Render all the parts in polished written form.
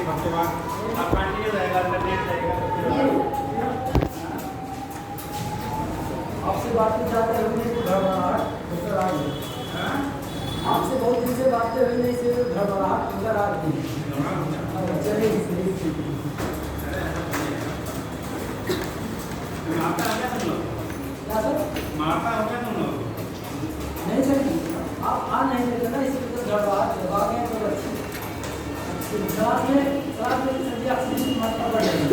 हफ्ते बाद अब कंटिन्यू रहेगा, अल्टरनेट रहेगा। आपसे बातें जाते हुए तो घबराहट उतर आ गई। आपसे बहुत दिन से बातें हुई नहीं से तो घबराहट उतर आ गई। चलिए मारता हो गया तुम लोग? क्या सर? मारता हो गया तुम लोग? नहीं सर, आप आ नहीं लेते ना, इसलिए तो घबराहट दबा गए तो अच्छी सलाह में सभी ऑक्सीजन मात्रा बढ़ जाएगी।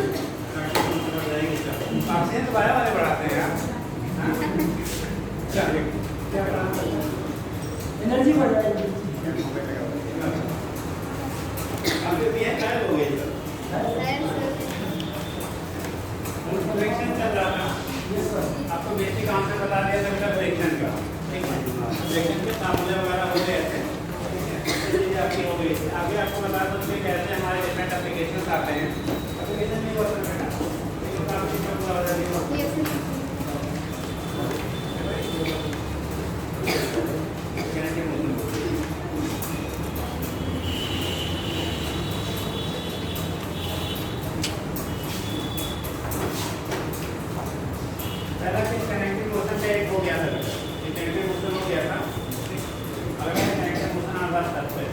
ऑक्सीजन तो बाया वाले बढ़ाते हैं यार। क्या काम करते हैं? एनर्जी बढ़ जाएगी। अभी भी है, क्या हो गई? फ्रिक्शन चल रहा था। Yes sir. आपको बेसिक आंसर बता दिया था बेटा फ्रिक्शन का, ठीक है? फ्रिक्शन के फार्मूले वगैरह हो गए थे, चीज़ें आपकी हो गई थी। आगे आपको बता दूँ कि कैसे हमारे डिफरेंट एप्लीकेशन आते हैं। एप्लीकेशन नहीं होता बेटा, लेकिन काफ़ी चीज़ें पूरा हो जाती है। पहला चीज कनेक्टिंग मोशन पे एक हो गया था, कनेक्टिंग मोशन हो गया था। अगर कनेक्टिंग मोशन आ रहा था तो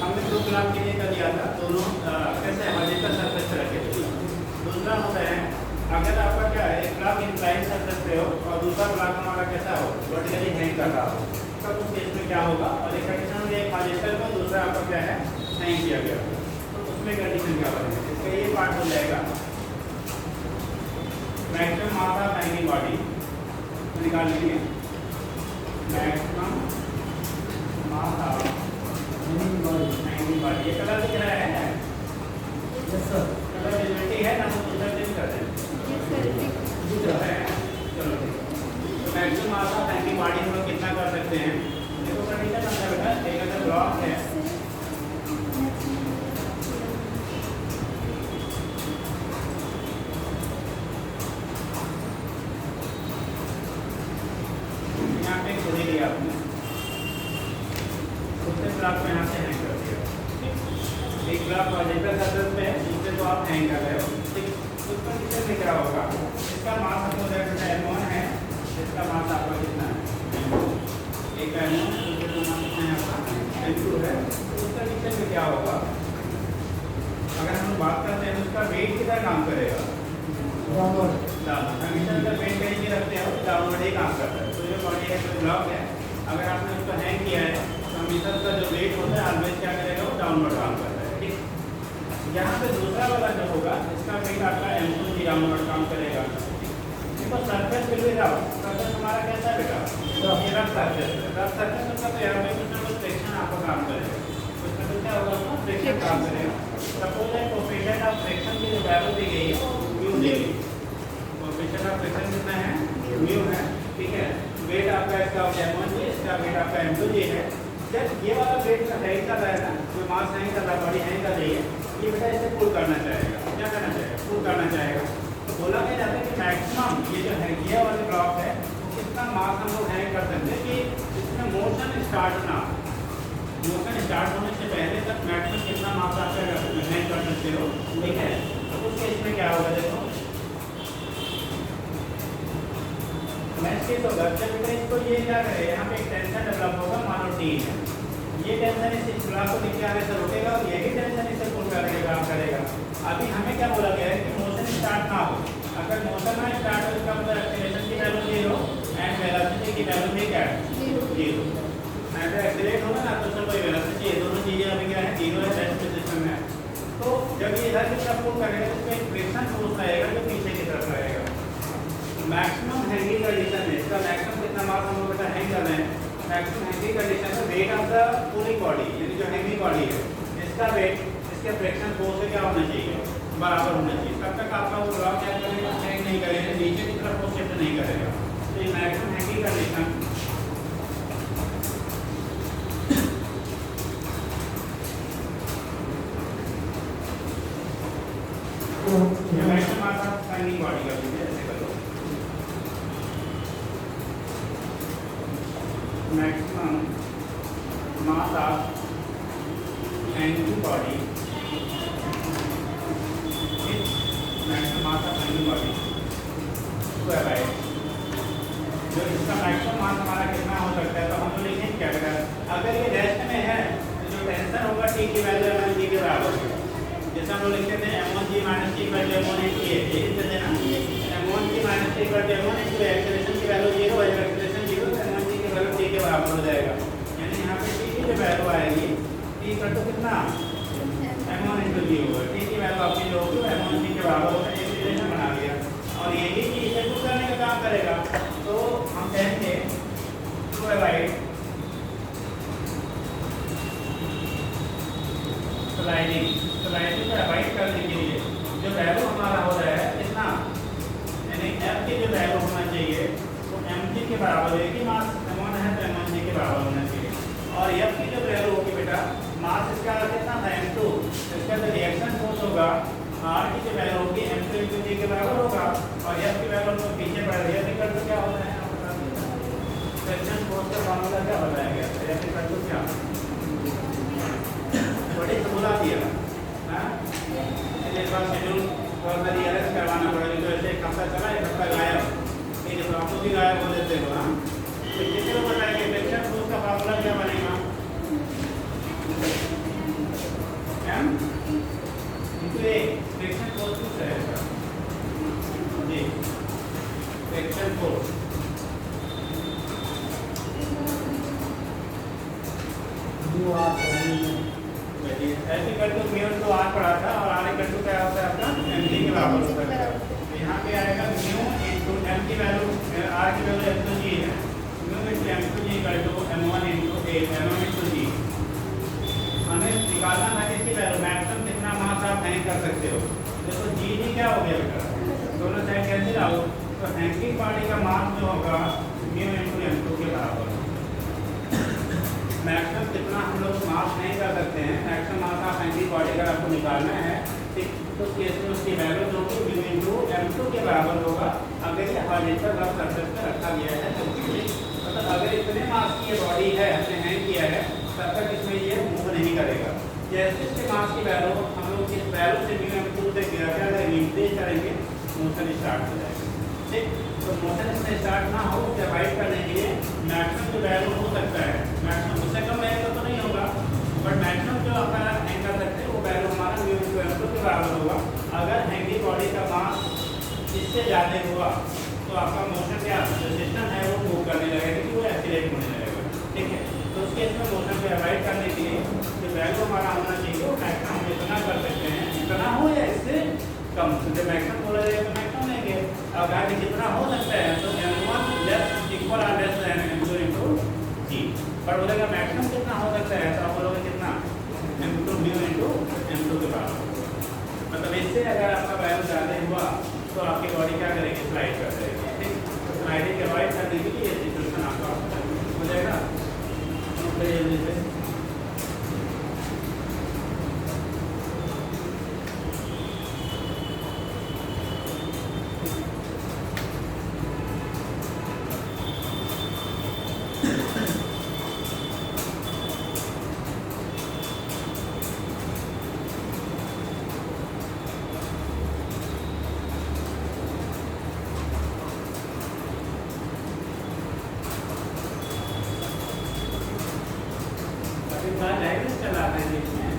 हमने दो ग्राफ के लिए कर दिया था, दोनों कैसे हॉरिजॉन्टल सरफेस पे रखे थे। दूसरा होता है अगर आपका क्या है, एक ग्राफ इंक्लाइन सरफेस पे हो और दूसरा ग्राफ हमारा कैसा हो, वर्टिकली हैंग कर रहा हो, तब उस केस में क्या होगा। और एक कंडीशन में एक हॉरिजॉन्टल को दूसरा आपका क्या है, हैंग किया गया, तो उसमें कंडीशन क्या बनेगा। इसका ये पार्ट हो जाएगा maximum mass of hanging body निकाल लेंगे। Maximum mass of hanging body, ये कलर दिख रहा है? Yes sir. कलर विजिबिलिटी है ना, तो दूसरा चेंज कर दें। दिख रहा है, चलो ठीक है। तो maximum mass of hanging body हम लोग कितना कर सकते हैं? देखो कंडीशन अंदर बेटा, एक अगर ब्लॉक है, यहाँ पे छोड़ी लिया आपने, दूसरे ब्लॉक को यहाँ से हैंग कर दिया। एक ब्लॉक हॉरिजॉन्टल सरफेस पे है, दूसरे को आप हैंग कर रहे हो, ठीक। उस कंडीशन में क्या होगा, इसका मास आपको देखना M1 है, इसका मास आपका कितना है, एक M1 दूसरे का मास कितना है आपका M2 है। तो उस कंडीशन में क्या होगा, अगर हम बात करते हैं तो उसका वेट कितना काम करेगा, डाउनवर्ड। हमेशा अगर वेट कहीं भी रखते हो तो डाउनवर्ड ही काम करता है। तो ये बॉडी का जो ब्लॉक है, अगर आपने उसको हैंग किया है तो हमेशा उसका जो वेट होता है ऑलवेज क्या करेगा, वो डाउनवर्ड काम करता है, ठीक। यहाँ पे दूसरा वाला जो होगा, इसका वेट आपका M2 भी डाउनवर्ड काम करेगा। देखो सरफेस पे भी रफ, सरफेस हमारा कैसा है बेटा, ये रफ सरफेस है। रफ सरफेस मतलब तो यहाँ पे कुछ ना कुछ फ्रिक्शन आपका काम करेगा, उसमें तो क्या होगा, उसमें फ्रिक्शन काम करेगा। सपोज है कोफिशिएंट ऑफ फ्रिक्शन की जो वैल्यू दी गई है म्यू दी गई, कोफिशिएंट ऑफ फ्रिक्शन कितना है, म्यू है, ठीक है। वेट आपका इसका M1 जी, इसका वेट आपका M2 जी है। जब ये वाला वेट हैंग कर रहा है ना, जो मास हैंग कर रहा है, बॉडी हैंग कर रही है, ये बेटा इसे पुल करना चाहेगा। क्या करना चाहेगा, पुल करना चाहेगा। तो बोला क्या जाता है कि मैक्सिमम ये जो है ये वाले ब्लॉक है, कितना मास हम लोग हैंग कर सकते हैं कि इसमें मोशन स्टार्ट ना, मोशन स्टार्ट होने से पहले तक मैक्सिमम कितना मास आप हैंग कर सकते हो, ठीक है। तो उस केस में क्या होगा, देखो नेक्स्ट केस होगा, जब बेटा इसको ये क्या करे, यहाँ पे एक टेंशन डेवलप होगा, मानो T है, ये टेंशन इस ब्लॉक को नीचे आने से रोकेगा और यही टेंशन इसे पुल करने का काम करेगा। अभी हमें क्या बोला गया है कि मोशन स्टार्ट ना हो, अगर मोशन ना स्टार्ट हो इसका मतलब एक्सीलरेशन की वैल्यू 0 एंड वेलोसिटी की वैल्यू भी क्या है, 0। अगर एक्सीलरेट होगा ना तो उसमें कोई वेलोसिटी है, दोनों चीज़ें अभी क्या है, 0 है रेस्ट सिस्टम में। तो जब ये इधर की तरफ पुल करेगा तो उसका एक फ्रिक्शन फोर्स आएगा जो पीछे की तरफ रहेगा। मैक्सिमम हैंगिंग कंडीशन है, इसका मैक्सिमम कितना मास हम लोग बेटा हैंग कर रहे हैं, मैक्सिमम हैंगिंग कंडीशन है वेट ऑफ द पूरी बॉडी, यानी जो हैंगिंग बॉडी है इसका वेट इसके फ्रिक्शन फोर्स से क्या होना चाहिए, बराबर होना चाहिए। तब तक आपका वो ब्लॉक क्या करेगा, हैंग नहीं करेगा, नीचे की तरफ वो शिफ्ट नहीं करेगा। तो ये मैक्सिमम हैंगिंग कंडीशन ये maximum mass of hanging body का लीजिए, ऐसे करो। Maximum mass of hanging body, maximum mass of hanging body square by जो इसका मैक्सिमम मास हमारा कितना हो सकता है, तो हम लोग लिखेंगे क्या करें, अगर ये रेस्ट में है तो जो टेंशन होगा टी की वैल्यू mg के बराबर होगा। जैसे हम लोग लिखते थे m1g minus T equal to m1 into a, यही लिखते थे ना, m1g minus T equal to m1 into a, acceleration की वैल्यू 0 हो जाएगा, एक्सेलरेशन 0 तो m1g की वैल्यू t के बराबर हो जाएगा। यानी यहाँ पे t की जो वैल्यू आएगी t इक्वल टू कितना m1 into g होगा, t की वैल्यू आपकी जो होगी m1g के बराबर होगा, एक रिलेशन बना लिया। और यही चीज इसे प्रूव करने का काम करेगा, तो हम कहेंगे टू अवॉइड स्लाइडिंग को अवॉइड करने के लिए जो वैल्यू हमारा हो रहा है कितना, यानी f की जो वैल्यू होना चाहिए वो mg के बराबर होगी, मास m1 है तो m1g के बराबर होना चाहिए। और f की जो वैल्यू होगी बेटा, मास इसका कितना था m2, इसका जो रिएक्शन फोर्स होगा r की जो वैल्यू होगी m2 into g के बराबर होगा, और f की वैल्यू तो पीछे पड़ रही है, इक्वल टू क्या होता है आप बता दीजिए, रिएक्शन फोर्स का फार्मूला क्या बताया गया, f इक्वल टू क्या बड़ी समझा दिया। हां एक बार शेड्यूल और मेरी एरर करवाना पड़ेगा, तो ऐसे एक हफ्ता चला, एक हफ्ता गायब, ठीक है, तो आप लोग भी गायब हो जाते हो। हां तो किसी को बताएंगे रिएक्शन फोर्स का फार्मूला क्या बनेगा, m into a, reaction force किस रहेगा जी, रिएक्शन फोर्स ऐसे equal to mu into R पढ़ा था, और आर इक्वल टू क्या होता है आपका mg के बराबर होता है। तो यहाँ पे आएगा म्यू इनटू m की वैल्यू, r की वैल्यू m2g है, mu into m2g equal to m1 into a, m1 into g। हमें निकालना था किसकी वैल्यू, मैक्सिमम कितना मास आप हैंग कर सकते हो। देखो g जी क्या हो गया बेटा, दोनों साइड कैंसिल आओ, तो हैंगिंग बॉडी का मास जो होगा म्यू इनटू m2 के बराबर। मैक्सिमम कितना हम लोग मास नहीं कर सकते हैं, maximum mass of hanging body अगर आपको निकालना है ठीक, तो केस में उसकी वैल्यू जो कि म्यू इनटू m2 के बराबर होगा, अगर ये हॉरिजॉन्टल रफ सरफेस पे रखा गया है तो मतलब अगर इतने मास की ये बॉडी है, हमने हैंग किया है, तब तक इसमें ये मूव नहीं करेगा। जैसे इसके मास की वैल्यू हम लोग इस वैल्यू से म्यू m2 से क्या करेंगे, इंक्रीज करेंगे, मोशन स्टार्ट हो जाएगा। ठीक, तो मोशन इसमें स्टार्ट ना हो उसे अवॉइड करने के लिए मैक्सिमम जो वैल्यू हो सकता है, मैक्सिमम उससे कम रहेगा तो नहीं होगा, बट मैक्सिमम जो अपना हैंग कर सकते हैं वो वैल्यू हमारा म्यू इनटू m2 के बराबर होगा। अगर हैंगिंग बॉडी का मास इससे ज़्यादा हुआ तो आपका मोशन क्या जो सिस्टम है वो मूव करने लगेगा, क्योंकि वो एक्सीलरेट होने लगेगा। ठीक है, तो उसके इसमें मोशन को अवॉइड करने के लिए जो वैल्यू हमारा होना चाहिए वो मैक्सिमम हम इतना कर सकते हैं, इतना हो या इससे कम, जब मैक्सिमम बोला जाएगा तो मैक्सिमम लेंगे, अब आगे जितना हो सकता है तो m1 लेस इक्वल और less than m2 into g, पर बोलेगा मैक्सिमम कितना हो सकता है, तो आप बोलोगे कितना m2 म्यू इनटू m2 के बराबर। मतलब इससे अगर आपका वैल्यू ज़्यादा हुआ तो आपकी बॉडी क्या करेगी, स्लाइड कर देगी। ठीक, तो स्लाइडिंग के अवॉइड करने के लिए ये सिचुएशन आपका हो जाएगा। जल्दी से लाइट चला रहा है इसमें,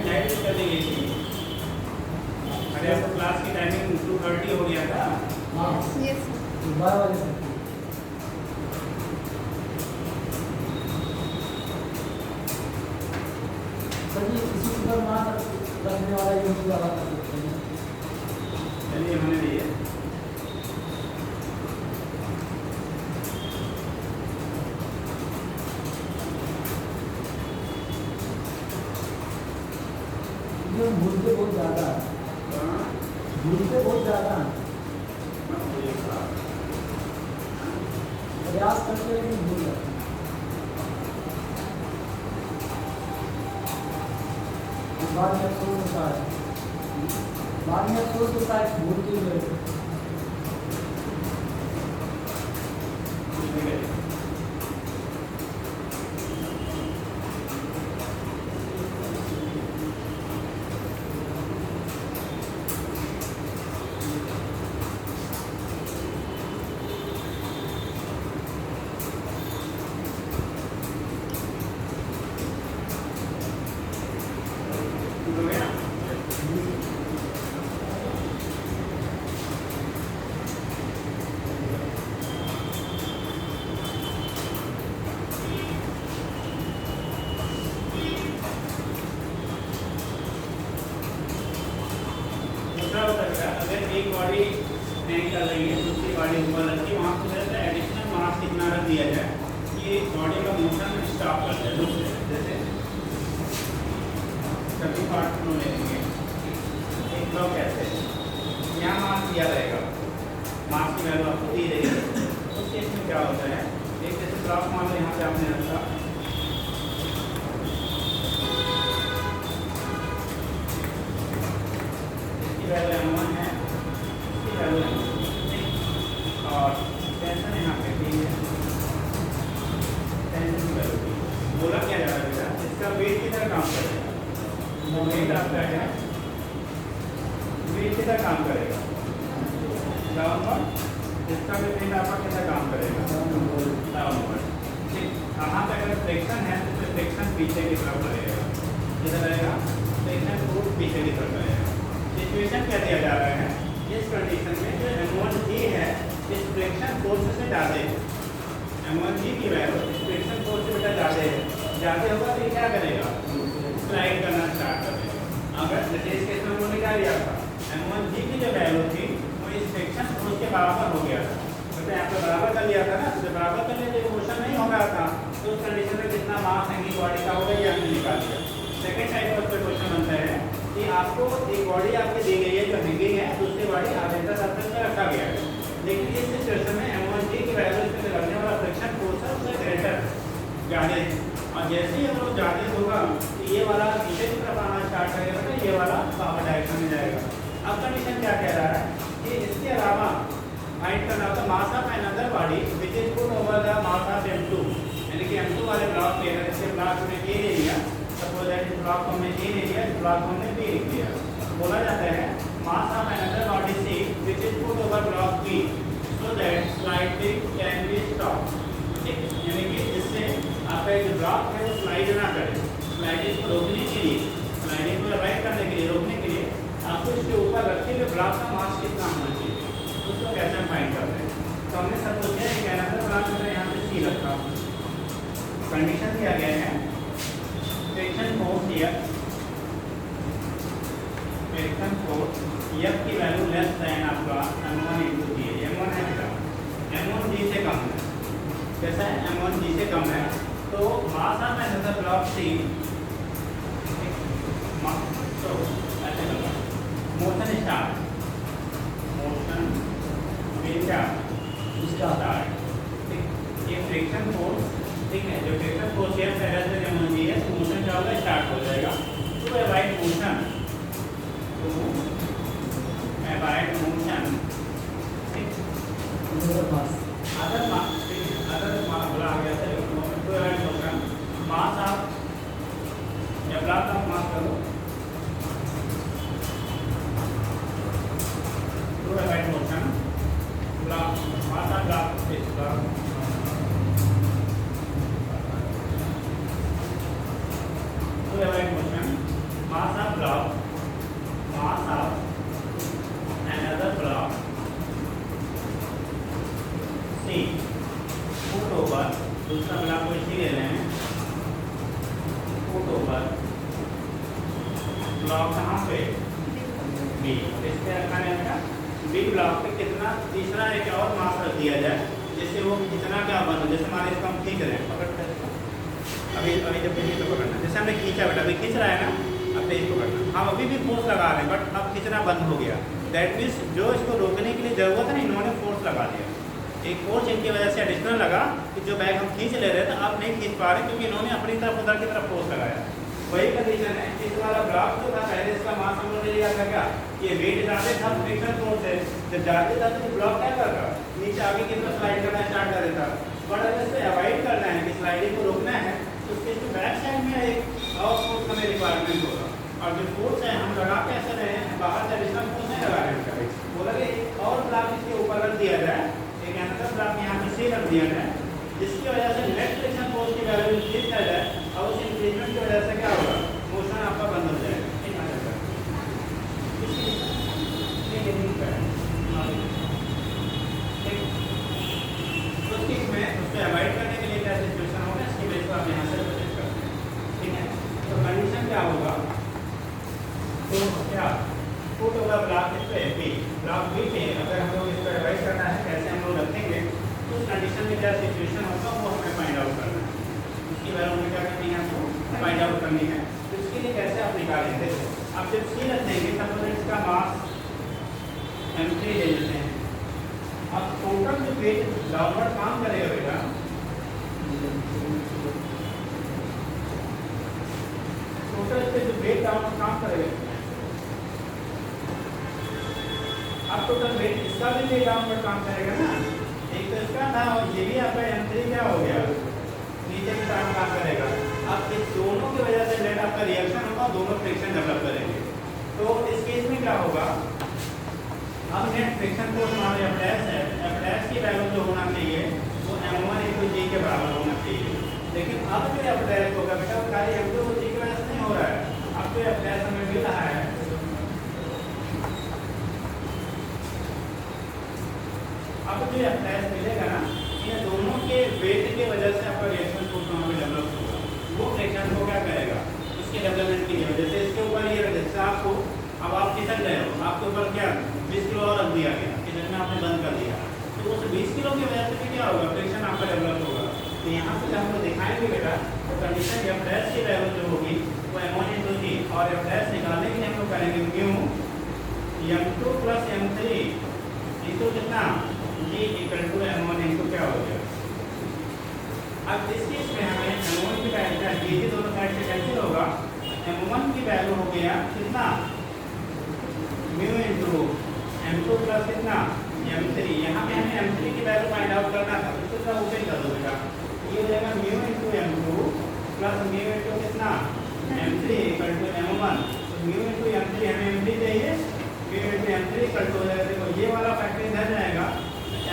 लाइट चली गई थी। अरे आपको क्लास की टाइमिंग 2:30 हो गया था। हाँ यस 12 बजे से। सर जी इसी पर मास रखने वाला यूज वाला कर सकते हैं। चलिए होने दीजिए। भूलते बहुत ज़्यादा है, भूलते बहुत ज़्यादा है, प्रयास करते हैं लेकिन भूल जाते हैं। बाद में अफसोस होता है। बाद में सोच होता है भूल क्यों गए। हो गया? दूसरा हो सकता है अगर एक बॉडी हैंग कर रही है दूसरी बॉडी ऊपर रखी वहाँ पे जैसे एडिशनल मास कितना रख दिया जाए कि बॉडी का मोशन स्टॉप कर दे दूसरे जैसे सभी पार्ट को लेंगे एक ब्लॉक ऐसे यहाँ मास दिया रहेगा मास की वैल्यू आपको दी रहेगी उस केस में क्या होता है एक जैसे ब्लॉक मान लो यहाँ पे आपने रखा वैल्यू M1 है इसकी वैल्यू M2 और टेंशन यहाँ पे दी है टेंशन की वैल्यू दी बोला क्या जा रहा है बेटा इसका वेट कितना काम करेगा वेट आपका है वेट कितना काम करेगा डाउनवर्ड इसका भी वेट आपका कितना काम करेगा डाउनवर्ड ठीक यहाँ पे अगर फ्रिक्शन है तो फ्रिक्शन पीछे की तरफ रहेगा किधर रहेगा फ्रिक्शन फूट पीछे की तरफ रहेगा सिचुएशन क्या दिया जा रहा है इस कंडीशन में जो M1G है इस फ्रिक्शन फोर्स से ज़्यादा है M1G की वैल्यू इस फ्रिक्शन फोर्स से बेटा ज़्यादा होगा तो ये क्या करेगा स्लाइड करना स्टार्ट कर देगा अगर जैसे इस केस में उन्होंने क्या लिया था M1G की जो वैल्यू थी वो इस फ्रिक्शन फोर्स के बराबर हो गया था तो यहाँ पे बराबर कर लिया था ना तो बराबर कर लिया तो मोशन नहीं हो रहा था तो उस कंडीशन में कितना मास हैंगिंग बॉडी का होगा ये हमने निकाल दिया सेकेंड टाइप का क्वेश्चन बनता है कि आपको एक बॉडी आपकी दी गई है जो हैंगिंग है दूसरी बॉडी आधेंता सर्फेस पर रखा गया है लेकिन इस सिचुएशन में M1G की वैल्यू इसमें लगने वाला फ्रिक्शन फोर्स है उससे ग्रेटर ज़्यादा और जैसे ही अगर वो ज़्यादा होगा तो ये वाला नीचे की तरफ आना स्टार्ट करेगा तो ये वाला पावर डायरेक्शन में जाएगा अब कंडीशन क्या कह रहा है कि इसके अलावा फाइंड करना होगा mass of another body which is put over the mass of M2 यानी कि M2 वाले ब्लॉक पे अगर इसके ब्लॉक में A ले लिया सपोज दैट इस ब्लॉक को हमने A ले लिया इस ब्लॉक को हमने B लिख दिया बोला जाता है mass of another body C which is put over block B so that sliding can be stopped ठीक यानी कि इससे आपका जो ब्लॉक है वो स्लाइड ना करे स्लाइडिंग को रोकने के लिए स्लाइडिंग को राइट करने के लिए रोकने के लिए आपको इसके ऊपर रखे हुए ब्लॉक का मास कितना होना चाहिए उसको कैसे हम फाइंड करते हैं तो हमने सब कुछ है एक अनदर ब्लॉक में यहाँ पे C रखा कंडीशन दिया गया है friction force here friction force F की वैल्यू लेस देन आपका M1 * G M1 है बेटा M1 G से कम है कैसा है M1 G से कम है तो mass of another block C तो ऐसे लगा motion start motion will start ठीक ये फ्रिक्शन फोर्स ठीक है जो फ्रिक्शन फोर्स है पहले से M1 G है तो मोशन क्या होगा स्टार्ट हो जाएगा तो avoid motion avoid motion other mass बोला आ गया था तो अवॉइड मोशन मास ऑफ या ब्लॉक ऑफ मास करो to avoid motion block mass of block is block to avoid motion mass of block mass of another block C put over दूसरा block को इसी ले रहे हैं put over ब्लॉक कहाँ पे B इस पे रखा है बेटा B ब्लॉक पे कितना तीसरा एक और मास रख दिया जाए जिससे वो कितना क्या बन जैसे हमारे इसको हम खींच रहे हैं पकड़ते हैं अभी जब पेज को पकड़ना जैसे हमने खींचा बेटा अभी खींच रहा है ना अब पेज पकड़ना हम अभी भी फोर्स लगा रहे हैं बट अब खींचना बंद हो गया दैट मीन्स जो इसको रोकने के लिए जरूरत है ना इन्होंने फोर्स लगा दिया एक फोर्स इनकी वजह से एडिशनल लगा कि जो बैग हम खींच ले रहे थे अब नहीं खींच पा रहे क्योंकि इन्होंने अपनी तरफ उधर की तरफ फोर्स लगाया वही कंडीशन है। इस वाला ब्लॉक जो था पहले इसका मास हम लोगों ने लिया था क्या, ये वेट ज्यादा था फ्रिक्शन फोर्स है, जब ज्यादा था तो ब्लॉक क्या कर रहा नीचे आगे की तरफ स्लाइड करना स्टार्ट कर देता। बट अगर इसको अवॉइड करना है कि स्लाइडिंग को रोकना है तो उसके बैक साइड में एक और फोर्स हमें रिक्वायरमेंट होगा। और जो फोर्स है हम लगा कैसे रहे हैं, बाहर से एडिशनल फोर्स नहीं लगा रहे हैं, बोला कि एक और ब्लॉक इसके ऊपर रख दिया जाए, एक अनदर ब्लॉक यहाँ पे सी रख दिया जाए, जिसकी वजह से नेट फ्रिक्शन फोर्स की वैल्यू इंक्रीज कर जाए और उस इंक्रीजमेंट की वजह से क्या होगा, मोशन आपका बंद हो जाएगा। ठीक है तो इसमें उसको अवॉइड करने के लिए क्या सिचुएशन होगा, इसकी वजह से आप यहाँ से प्रोजेक्ट करते हैं। ठीक है, तो कंडीशन क्या होगा, तो क्या फुट होगा ब्लॉक इस पे बी, ब्लॉक बी पे अगर हम लोग इसको अवॉइड करना है कैसे हम लोग रखेंगे, तो उस कंडीशन में क्या सिचुएशन होगा वो हमें फाइंड आउट करना है। उसकी वैल्यू हमें क्या करनी है, आपको फाइंड आउट करनी है। तो इसके लिए कैसे आप निकालेंगे, आप जब सी रख देंगे तब इसका मास m3 ले लेते हैं। अब टोटल जो वेट डाउनवर्ड काम करेगा बेटा, टोटल पे जो वेट डाउनवर्ड काम करेगा, अब टोटल वेट इसका भी वेट डाउनवर्ड काम करेगा ना, एक तो इसका था और ये भी आपका m3 क्या हो गया नीचे की तरफ काम करेगा। अब इस दोनों की वजह से नेट आपका रिएक्शन होगा, दोनों फ्रिक्शन डेवलप करेंगे। तो इस केस में क्या होगा, अब नेट फ्रिक्शन फोर्स हमारे F' है, F' की वैल्यू जो होना चाहिए वो m1/g के बराबर होना चाहिए। लेकिन अब जो F' होगा बेटा वो खाली m2/g की वजह से नहीं हो रहा है, अब तो F' हमें मिल रहा है, अब जो F' मिलेगा ना, इन दोनों के वेट की वजह से आपका रिएक्शन फोर्स वहाँ पे डेवलप होगा, वो फ्रिक्शन को क्या करेगा, उसके डेवलपमेंट की वजह से इसके ऊपर ये जैसे आपको अब आप खिसक रहे हो, आपके ऊपर क्या 20 किलो और रख दिया गया, किचन में आपने बंद कर दिया, तो उस 20 किलो की वजह से भी क्या होगा, फ्रिक्शन आपका डेवलप होगा। तो यहाँ से जब हम लोग दिखाएंगे बेटा तो कंडीशन F' की वैल्यू जो होगी वो m1/g और F' निकालने के लिए हम लोग करेंगे म्यू m2 + m3 इंटू कितना g = m1 इंटू क्या हो गया। अब इस केस में हमें m1 की वैल्यू g दोनों साइड से कैंसिल होगा, m1 की वैल्यू हो गया कितना म्यू इंटू m2 प्लस कितना m3। यहाँ पे हमें m3 की वैल्यू फाइंड आउट करना था, तो इसको ओपन कर दो बेटा, ये हो जाएगा mu into m2 plus mu into कितना m3 = m1। तो म्यू इंटू m3 हमें m3 चाहिए, म्यू इंटू m3 हो जाएगा, देखो ये वाला फैक्टर इधर जाएगा,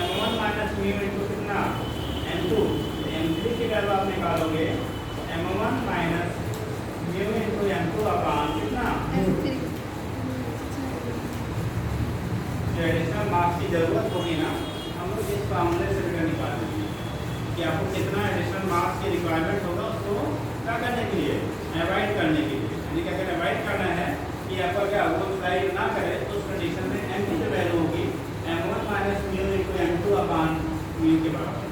m1 माइनस म्यू इंटू कितना m2, m3 की वैल्यू आप निकालोगे m1 minus mu into m2 upon कितना एडिशनल मार्क्स की जरूरत होगी ना, हम लोग इस फार्मूले से भी निकालेंगे कि आपको कितना एडिशनल मार्क्स की रिक्वायरमेंट होगा, उसको क्या करने के लिए अवॉइड करने के लिए, यानी कि अगर अवॉइड करना है कि आपका क्या वो स्लाइड ना करे तो उस कंडीशन में m की जो वैल्यू होगी m1 minus mu into m2 upon mu के बराबर।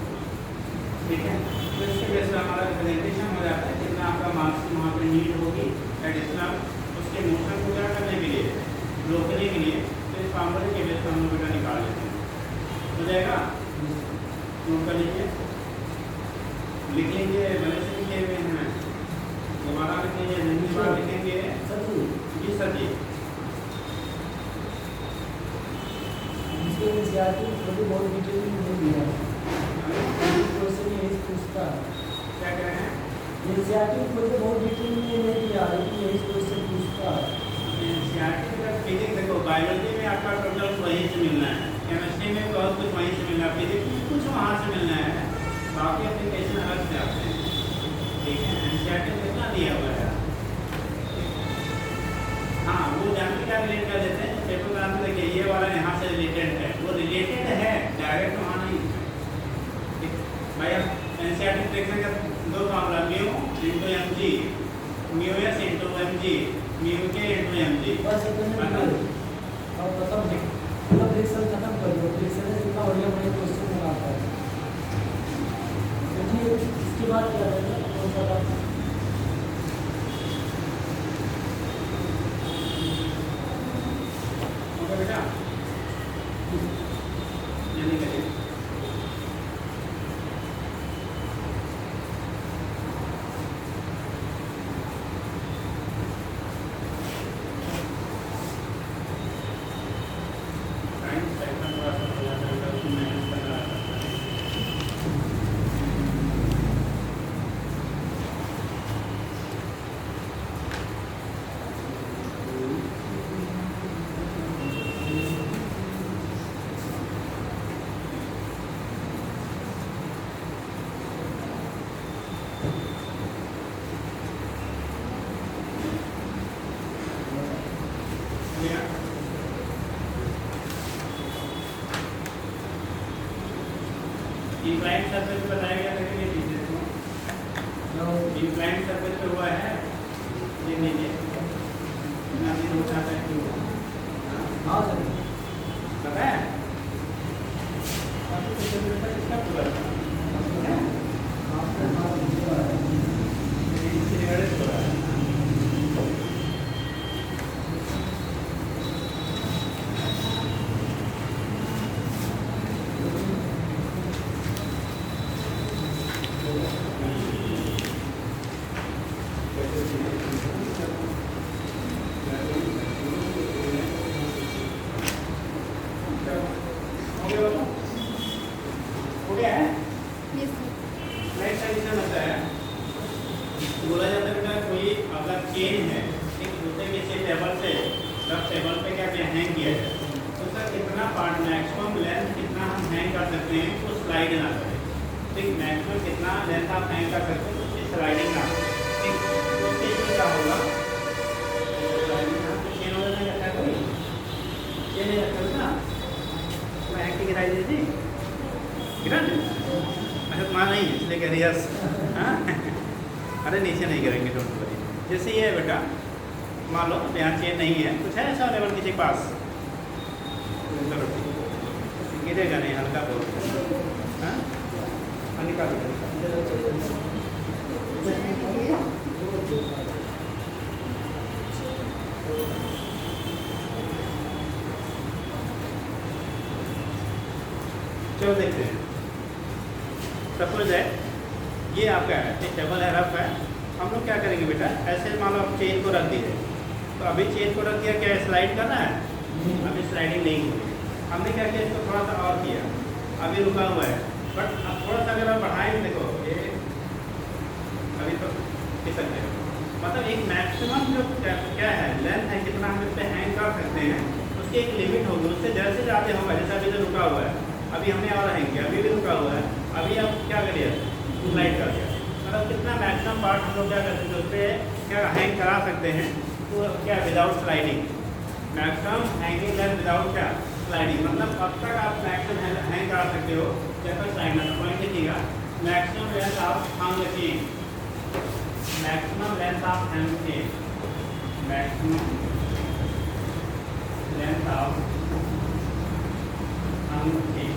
ठीक है, तो इसके बेस पर हमारा रिप्रेजेंटेशन हो जाता है कितना आपका मार्क्स की वहाँ पर नीड होगी एडिशनल उसके मोशन को क्या करने के लिए, रोकने के लिए। इस फार्मूले के बेस पर हम लोग बेटा निकाल लेते हैं, हो जाएगा, नोट कर लीजिए, लिख लीजिए, भले से लिखे हुए हैं, दोबारा लिख लीजिए, नहीं बार लिखेंगे जी सर जी। इसके एनसीईआरटी थोड़ी बहुत डिटेल में नहीं दिया है, क्वेश्चन यही पूछता है, क्या कह रहे हैं, एनसीईआरटी थोड़ी बहुत डिटेल में नहीं दिया, लेकिन यही क्वेश्चन पूछता है। एनसीईआरटी का फिजिक्स देखो, बायोलॉजी में आपका टोटल वहीं से मिलना है, केमिस्ट्री में बहुत कुछ वहीं से मिलना है, फिजिक्स में कुछ वहाँ से मिलना है, बाकी एप्लीकेशन अलग से आते हैं। ठीक है, एनसीईआरटी में कितना दिया हुआ है, हाँ वो जानते क्या रिलेट कर देते हैं, पेपर में आपने देखिए ये वाला यहाँ से रिलेटेड है, वो रिलेटेड है, डायरेक्ट वहाँ नहीं है भाई। अब एनसीईआरटी फ्रिक्शन का दो formula mu into mg, mu s into mg, mu k into mg, बस इतना और खत्म, मतलब फ्रिक्शन खत्म कर दो, फ्रिक्शन से इतना बढ़िया बढ़िया क्वेश्चन बनाता है। देखिए इसके बाद क्या है, कौन सा बात होगा बेटा, यानी करिए इंक्लाइंड सरफेस पे बताया गया था कि नहीं पीछे इसको? इंक्लाइंड सरफेस पे हुआ है ये नीचे ना भी उठाता है क्यों? हाँ सर। पता है? आपको किसी भी तरह इसका पूरा है? इसकी रिगार्डेड हो रहा है। हो गया है? नेक्स्ट कंडीशन होता है, बोला जाता है बेटा कोई अगर चेन है एक दूसरे किसी टेबल से सब टेबल पे क्या क्या हैंग किया जाए तो सर कितना पार्ट मैक्सिमम लेंथ कितना हम हैंग कर सकते हैं तो स्लाइड ना करें। ठीक, मैक्सिमम कितना लेंथ आप हैंग कर सकते हैं उसकी स्लाइडिंग ना करें। ठीक, तो उसके लिए क्या होगा? चेन वगैरह नहीं रखा है कोई? चेन नहीं रखा है ना? तो हैंग की गिराई दी थी? गिरा दी? अच्छा तुम्हारा नहीं है इसलिए कह रही है। हाँ अरे नीचे नहीं गिरेंगे डोंट वरी। जैसे ये है बेटा, मान लो यहाँ चेन नहीं है, कुछ है ऐसा लेवल किसी के पास, चलो गिरेगा नहीं, हल्का बहुत। हाँ निकाल चलो देखते हैं। सपोज है ये आपका है, एक टेबल है, रफ है। हम लोग क्या करेंगे बेटा, ऐसे मान लो आप चेन को रख दीजिए, तो अभी चेन को रख दिया, क्या स्लाइड करना है? अभी स्लाइडिंग नहीं होगी। हमने क्या किया, इसको थोड़ा सा और किया, अभी रुका हुआ है, बट अब थोड़ा सा अगर आप बढ़ाएं, देखो ये अभी तो खिसक जाएगा। मतलब एक मैक्सिमम जो क्या है लेंथ है, कितना हम इस पर हैंग कर सकते हैं, उसकी एक लिमिट होगी। उससे जैसे ज़्यादा होगा, जैसे अभी तो रुका हुआ है, अभी हमने और हैंग किया, अभी भी रुका हुआ है, अभी अब क्या करिए स्लाइड कर दिया। मतलब कितना मैक्सिमम पार्ट हम लोग क्या कर सकते हैं, उस पर क्या हैंग करा सकते हैं, तो क्या without sliding, maximum hanging length without क्या स्लाइडिंग। मतलब अब तक आप मैक्सिमम हैंग करा सकते हो जब तक स्लाइड ना। पॉइंट लिखिएगा, maximum length of hang chain, maximum length of hang chain, maximum length of hang chain.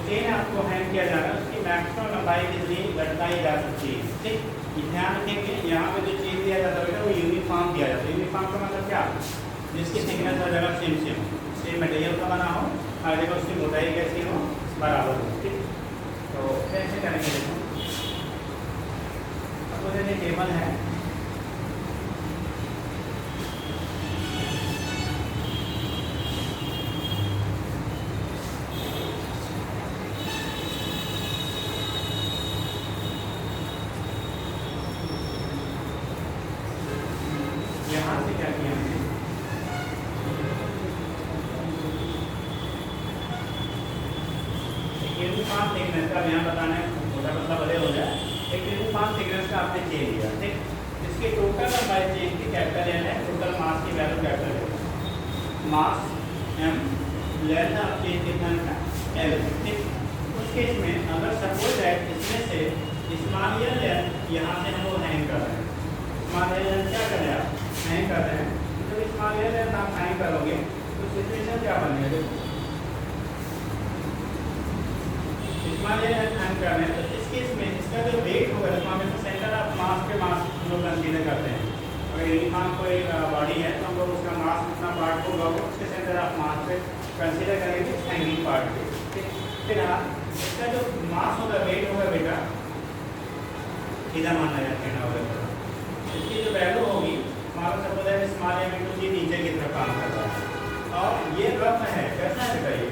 Chain आपको हैंग किया जा रहा है, उसकी मैक्सिमम लंबाई कितनी लटकाई जा सकती है। ठीक, ध्यान रखेंगे, यहाँ पे जो चेन दिया जाता है वो यूनिफॉर्म दिया जाता है। यूनिफॉर्म का मतलब क्या, जिसकी थिकनेस हर जगह सेम मटेरियल का बना हो, हर जगह उसकी मोटाई कैसी हो, बराबर हो। ठीक, तो कैसे करेंगे देखो, अब तो ये टेबल है, यहाँ से क्या किया हमने, यूनिफॉर्म थिकनेस का यहाँ बताना है, छोटा पतला भले हो जाए, एक यूनिफॉर्म थिकनेस का आपने चेन लिया। ठीक, इसकी टोटल लंबाई चेन की कैपिटल एन है, टोटल मास की वैल्यू कैपिटल है, मास एम, लेंथ ऑफ चेन कितना है एल। ठीक, उस केस में अगर सपोज है इसमें से स्मॉल लेंथ यहाँ से हम लोग हैंग कर रहे हैं, स्मॉल लेंथ क्या कर रहे हैं आप हैंग कर रहे हैं, तो स्मॉल लेंथ आप हैंग करोगे तो सिचुएशन क्या बनेगा, स्मॉल लेंथ हैंग कर रहे हैं, तो इस केस में इसका जो वेट होगा, तो हमें सेंटर ऑफ मास पे मास हम लोग कंसीडर करते हैं। अगर यूनिफॉर्म कोई बॉडी है तो हम लोग उसका मास कितना पार्ट होगा वो उसके सेंटर ऑफ मास पे कंसीडर करेंगे हैंगिंग पार्ट पे। फिर इसका जो मास होगा, वेट होगा बेटा, इधर माना जाता है, इसकी जो वैल्यू होगी, हमारा सपोज है स्मॉल एम इंटू जी नीचे की तरफ काम कर रहा है, और ये रफ है, कैसा है बताइए,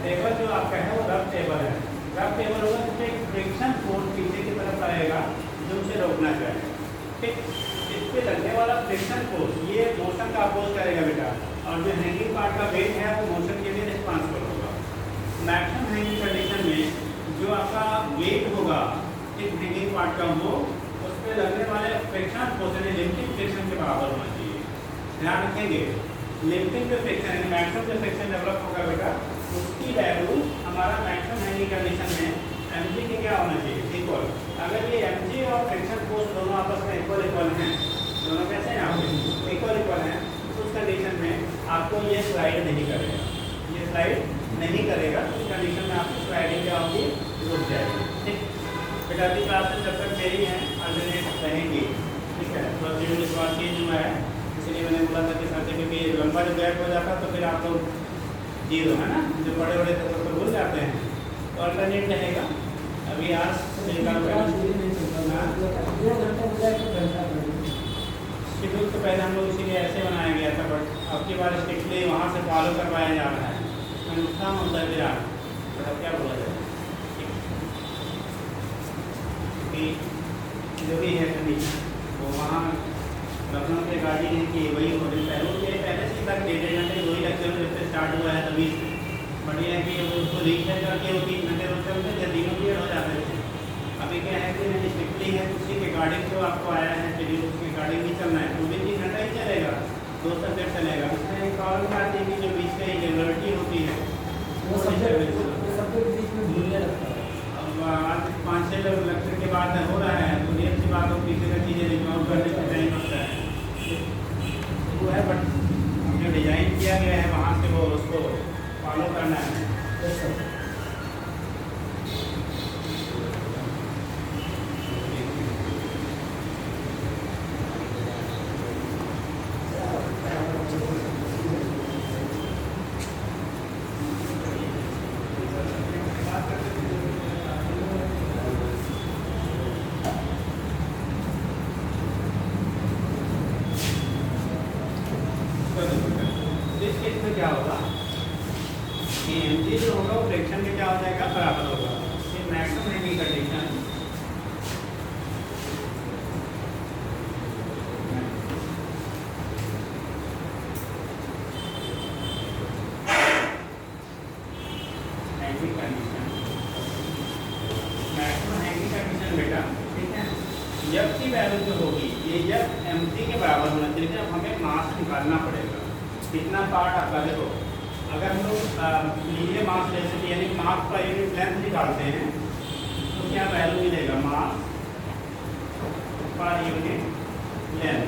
टेबल जो आपका है वो रफ टेबल है। रफ टेबल होगा तो एक फ्रिक्शन फोर्स पीछे की तरफ आएगा जो उसे रोकना चाहिए। ठीक, इस पे लगने वाला फ्रिक्शन फोर्स ये मोशन का अपोज करेगा बेटा, और जो हैंगिंग पार्ट का वेट है वो मोशन के लिए रिस्पॉन्सिबल होगा। मैक्सिमम हैंगिंग कंडीशन में जो आपका वेट होगा एक हैंगिंग पार्ट का, वो उस पर लगने वाले फ्रिक्शन फोर्स यानी लिमिटिंग फ्रिक्शन के बराबर होना चाहिए। ध्यान रखेंगे, लिमिटिंग जो फ्रिक्शन है, मैक्सिमम जो फ्रिक्शन डेवलप होगा बेटा उसकी वैल्यू हमारा मैक्सिमम हैंगिंग कंडीशन में mg के क्या होना चाहिए, इक्वल। अगर ये mg और फ्रिक्शन फोर्स दोनों आपस में इक्वल हैं, दोनों कैसे हैं आपके इक्वल हैं, तो उस कंडीशन में आपको ये स्लाइड नहीं करेगा, ये स्लाइड नहीं करेगा। उस कंडीशन में आपकी स्लाइडिंग क्या होगी, रुक जाएगी। ठीक, बेटा अभी क्लासेस जब तक मेरी हैं अल्टरनेट रहेंगी, ठीक है। तो अभी इस बार चेंज हुआ है, इसलिए मैंने बोला था कि सर क्योंकि लंबा जब गैप हो जाता तो फिर आप लोग जीरो है ना, जो बड़े बड़े तत्व तो भूल जाते हैं, तो अल्टरनेट रहेगा। अभी आज शेड्यूल तो पहले हम लोग इसीलिए ऐसे बनाया गया था, बट अब की बार स्ट्रिक्टली वहाँ से फॉलो करवाया जा रहा है, इसमें नुकसान होता है फिर बट अब क्या बोला जाए, जो भी है कंडीशन वो वहाँ लखनऊ के गाड़ी है कि वही होटल पहले से तक डेढ़ घंटे वही लेक्चर जब से स्टार्ट हुआ है तभी, बढ़िया है कि उसको रीसेट करके वो 3 घंटे रोज चलते थे, दिनों पीरियड हो जाते थे। अभी क्या है कि मैंने स्ट्रिक्टली है उसी के गार्डिंग जो आपको आया है शेड्यूल, उसके गार्डिंग ही चलना है, तो भी 3 घंटा ही चलेगा, 2 सब्जेक्ट चलेगा। इसमें एक प्रॉब्लम क्या आती है कि जो बीच में रेगुलरिटी होती है वो सब्जेक्ट बीच में भूलने लगता है। अब आज 5-6 लेक्चर के बाद हो रहा है, तो ये अच्छी बात हो पीछे का चीज़ें रिकॉर्ड करने में टाइम लगता है वो है, बट जो डिज़ाइन किया गया है वहाँ से वो उसको फॉलो करना है। इस केस में क्या होगा कि mg जो होगा वो फ्रिक्शन के क्या हो जाएगा, बराबर होगा। फिर मैक्सिमम हैंगिंग कंडीशन बेटा, ठीक है, जब की वैल्यू जो होगी ये जब mg के बराबर होना चाहिए, अब हमें मास निकालना पड़ेगा। कितना पार्ट आपका देखो, अगर हम लोग लीजिए मास डेंसिटी यानी मास पर यूनिट लेंथ निकालते हैं तो क्या वैल्यू मिलेगा, मास पर यूनिट लेंथ।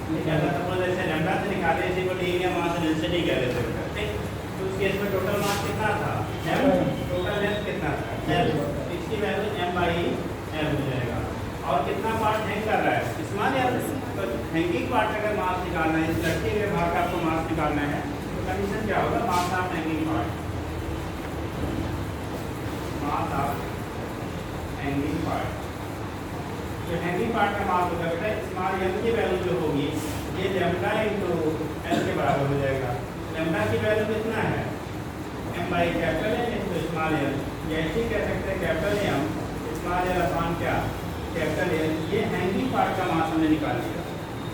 ठीक है, अगर सपोज ऐसे लैम्डा से निकाले इसी को एरिया मास डेंसिटी कह देते हैं, ठीक। तो उस केस में टोटल मास कितना था, m, टोटल लेंथ कितना था, l, इसकी वैल्यू m/l हो जाएगा। और कितना पार्ट हैंग कर रहा है, स्मॉल l, तो हैंगिंग पार्ट अगर मास निकालना है, इस लटके हुए भाग का आपको मास निकालना है, तो कंडीशन क्या होगा, mass of hanging part, mass of hanging part. तो हैंगिंग पार्ट का मास होगा बेटा स्मॉल l की वैल्यू जो होगी ये लैम्डा इंटू l के बराबर हो जाएगा। लैम्डा की वैल्यू कितना है, m/कैपिटल N इंटू स्मॉल l, जैसे कह सकते हैं capital M small l upon क्या, कैपिटल L। ये हैंगिंग पार्ट का मास हमने निकाल लिया,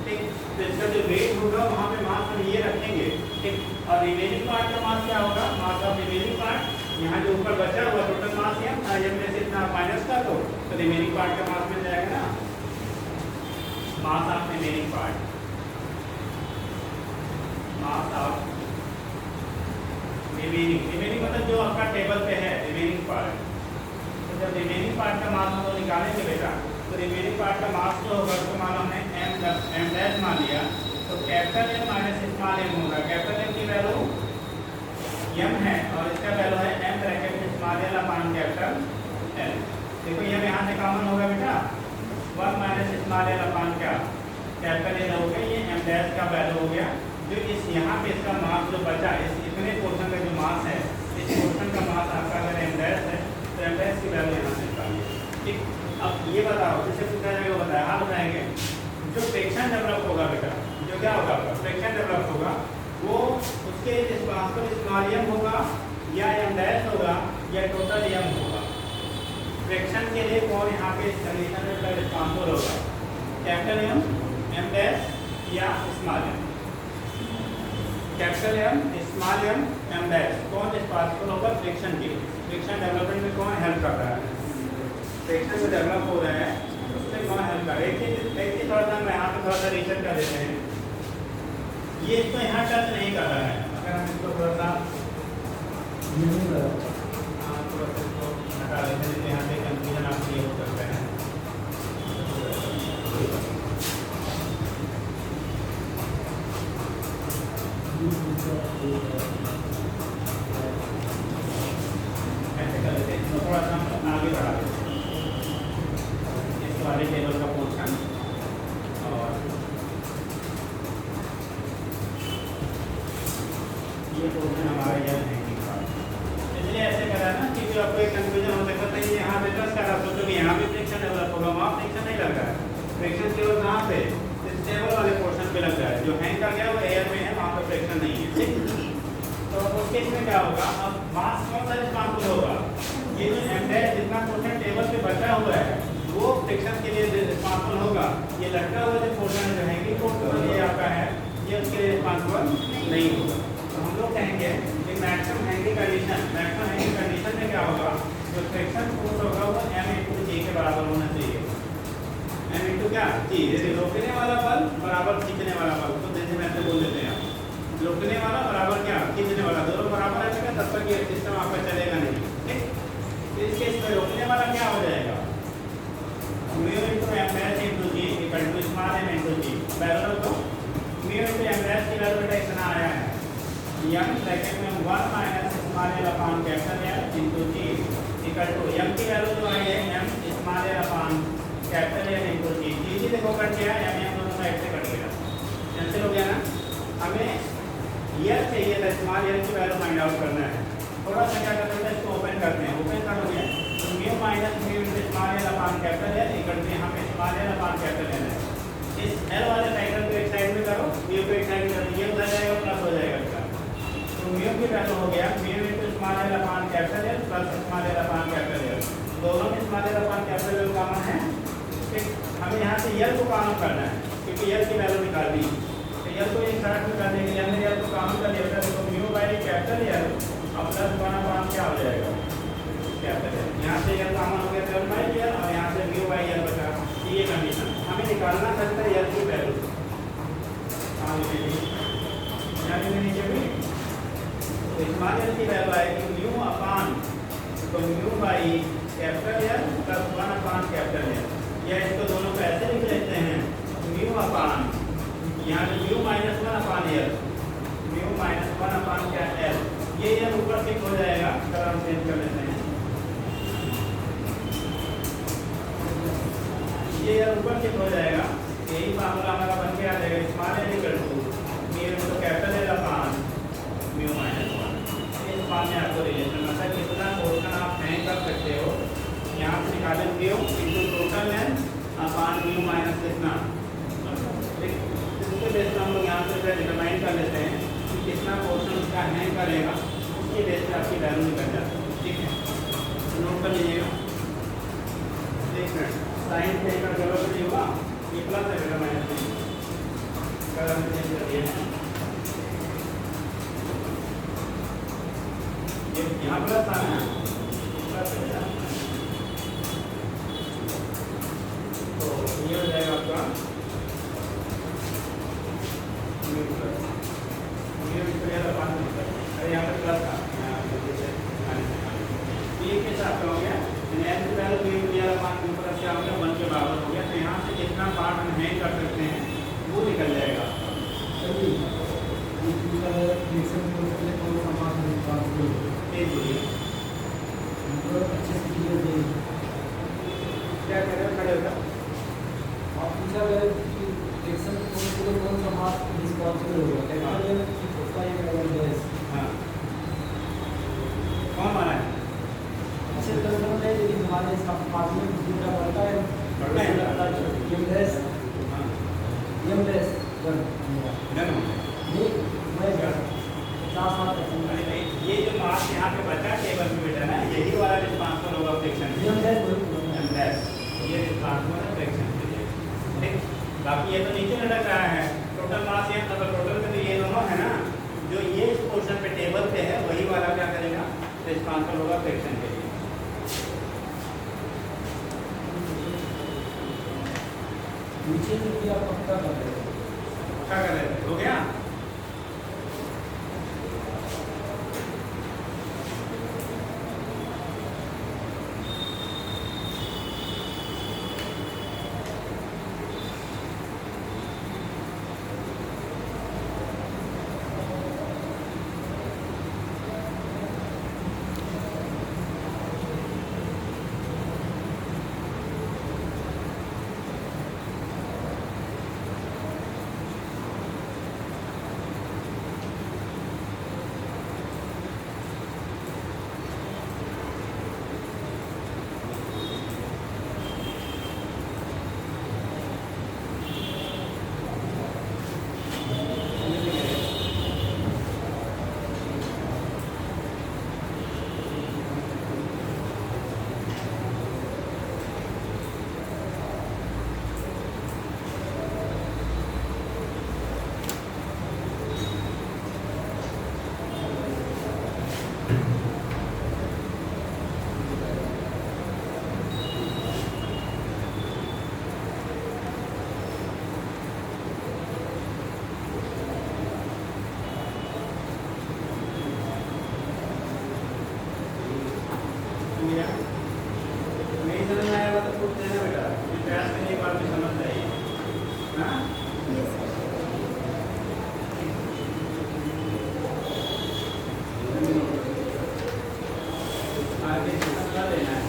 ठीक। तो इसका जो वेट होगा वहाँ पे मास हम ये रखेंगे, ठीक। और रिमेनिंग पार्ट का मास क्या होगा, मास ऑफ रिमेनिंग पार्ट, यहाँ जो ऊपर बचा हुआ टोटल मास है जब में से इतना माइनस का तो रिमेनिंग पार्ट का मास मिल जाएगा ना, mass of remaining part, mass of remaining मतलब जो आपका टेबल पे है रिमेनिंग पार्ट। तो जब रिमेनिंग पार्ट का मास हम लोग निकालेंगे बेटा, तो रिमेनिंग पार्ट का मास जो होगा उसको मान हमने m डैश मान लिया, तो capital M minus small m होगा। कैपिटल M की वैल्यू m है और इसका वैल्यू है m bracket small l upon capital L। देखो ये यहाँ से कॉमन होगा बेटा, 1 माइनस स्मॉल l अपॉन क्या, कैपिटल L हो गया, ये m डैश का वैल्यू हो गया। जो इस यहाँ पे इसका मास जो बचा, इस इतने पोर्शन का जो मास है, इस पोर्शन का मास आपका अगर m डैश है तो m डैश की वैल्यू यहाँ से निकालिए, ठीक। अब ये बताओ, जैसे पूछा जाएगा बताया, हाँ बताएंगे, जो फ्रिक्शन डेवलप होगा बेटा, जो क्या होगा आपका फ्रिक्शन डेवलप होगा, वो उसके रिस्पांसिबल स्मॉल m होगा या m डैश होगा या टोटल m होगा। फ्रिक्शन के लिए कौन यहाँ पे इस कंडीशन में रिस्पांसिबल होगा, कैपिटल M, m डैश या small m। Capital M, small m, m dash, कौन रिस्पांसिबल होगा फ्रिक्शन के, फ्रिक्शन डेवलपमेंट में कौन हेल्प कर रहा है, फ्रिक्शन जो डेवलप हो रहा है उसमें कौन हेल्प कर रहा है। एक चीज थोड़ा सा मैं यहाँ पे थोड़ा सा रिसर्च कर देते हैं, ये इसको यहाँ टच नहीं कर रहा है, अगर हम इसको थोड़ा सा नहीं लगा। हाँ, थोड़ा सा इसको हटा लेते हैं, यहाँ से कंफ्यूजन आप ये हो सकता है। ऐसे कर लेते हैं, इसको थोड़ा सा हम आगे बढ़ा देते हैं इस वाले टेबल का पोर्शन। और ये पोर्शन हमारा यह हैंगिंग का, इसलिए ऐसे करा ना कि जो आपको एक कंफ्यूजन हो सकता है, ये यहाँ पे प्लस करा, सोचो कि यहाँ भी फ्रिक्शन डेवलप होगा, वहाँ फ्रिक्शन नहीं लग रहा है। फ्रिक्शन केवल कहाँ पे, इस टेबल वाले पोर्शन पे लग रहा है, जो हैंग कर गया वो एयर में है, वहाँ पे फ्रिक्शन नहीं है, ठीक। तो उस केस में क्या होगा, अब मास कौन सा रिस्पांसिबल होगा, ये जो एम डैश जितना पोर्शन टेबल पे बचा हुआ है वो फ्रिक्शन के लिए रिस्पांसिबल होगा। ये लटका हुआ जो पोर्शन जो हैंगिंग पोर्शन ये आपका है, ये उसके लिए रिस्पांसिबल नहीं होगा। तो हम लोग कहेंगे कि मैक्सिमम हैंगिंग कंडीशन में क्या होगा, जो फ्रिक्शन फोर्स होगा वो m इंटू जी के बराबर होना चाहिए। m इंटू क्या जी, जैसे रोकने वाला बल बराबर खींचने वाला बल, तो जैसे मैं ऐसे बोल देते हैं, रोकने वाला बराबर क्या खींचने वाला, दोनों बराबर है, तब तक ये सिस्टम आपका चलेगा नहीं, ठीक। तो इस केस में रोकने वाला क्या हो जाएगा, mu into M dash into G equal to small m into G. Parallel को म्यू इंटू एम डैश की वैल्यू बेटा इतना आया है, m ब्रैकेट में 1 minus small l upon capital L into G equal to m की value जो आई है m small l upon capital L into G. G देखो कट गया, m दोनों साइड से कट गया, कैंसिल हो गया ना। हमें यह चाहिए था, स्मॉल l की वैल्यू फाइंड आउट करना है। थोड़ा सा क्या करते हैं, इसको ओपन करते हैं, ओपन कर लोगे तो mu minus mu into small l upon capital L equal to यहाँ पे small l upon capital L है। इस l वाले फैक्टर को एक साइड में करो, म्यू को एक साइड में करो, ये उधर जाएगा प्लस हो जाएगा इसका। तो म्यू की वैल्यू हो गया mu into small l upon capital L plus small l upon capital L, दोनों में small l upon capital L common है, ठीक। हमें यहाँ से l को कॉमन करना है क्योंकि l की वैल्यू निकाल दी, तो l को एक साइड में करने के लिए हमने l को कॉमन कर लिया था, तो म्यू बाई कैपिटल L अब प्लस 1 अपॉन क्या हो जाएगा कैपिटल L, यहाँ से l कॉमन हो गया 1 बाई L और यहाँ से म्यू बाई L बचा। ये कंडीशन हमें निकालना सकता है l की वैल्यू, यहाँ भी नीचे भी तो स्मॉल l की वैल्यू आएगी म्यू अपॉन, तो mu by capital L plus 1 upon capital L, या इसको दोनों को ऐसे लिख लेते हैं म्यू अपॉन, यहाँ पे mu minus 1 upon L, mu minus 1 upon क्या L, ये ऊपर शिफ्ट हो जाएगा, अगर हम चेंज कर लेते हैं ये ऊपर शिफ्ट हो जाएगा, यही फार्मूला हमारा बन के आ जाएगा small l equal to mu into capital L upon mu minus 1। इस फॉर्म में आपको रिलेशन मतलब कितना पोर्शन आप हैंग कर सकते हो, यहाँ से निकालें mu into total length upon mu minus कितना, इसके बेस पर हम लोग यहाँ से डिटरमाइन कर लेते हैं कि कितना पोर्शन उसका हैंग करेगा, उसके बेस पर आपकी वैल्यू निकल जाती है, ठीक है। तो नोट कर लीजिएगा, एक मिनट साइन पे का जरूरत नहीं होगा, ये प्लस है बेटा माइनस नहीं, अगर हम चेंज कर दिए ये यहाँ प्लस था ना, प्लस है बेटा, तो ये हो जाएगा आपका अरे यहाँ पर प्लस था, ये के साथ हो गया क्या हो गया 1 के बराबर हो गया, तो यहाँ से जितना पार्ट हम हैंग कर सकते हैं वो निकल जाएगा। क्या कह रहे हो खड़े होकर, आप पूछा गया कि एक्शन के लिए कौन सा मास रिस्पांसिबल होगा, हाँ कौन माना है, अच्छे तरह से लेकिन हमारे पास में दूसरा बढ़ता है बढ़ता है एम डैश हाँ एम डैश नहीं मैं 50-60 अरे भाई ये जो मास यहाँ पे बचा टेबल पे बेटा ना, यही वाला रिस्पांसिबल होगा फ्रिक्शन, एम डैश ये रिस्पांसिबल है फ्रिक्शन के लिए, ठीक। बाकी ये तो नीचे लटक रहा है, टोटल मास ये मतलब टोटल में तो ये दोनों है ना, जो ये इस पोर्शन पे टेबल पे है वही वाला क्या करेगा रिस्पांसिबल होगा फ्रिक्शन के लिए। नीचे से भी आप पक्का कर रहे हो, क्या कर रहे हो गया, नहीं समझ में आएगा तो पूछ लेना बेटा, प्रयास करने के बाद भी समझ जाइए। हाँ आगे समझा लेना है।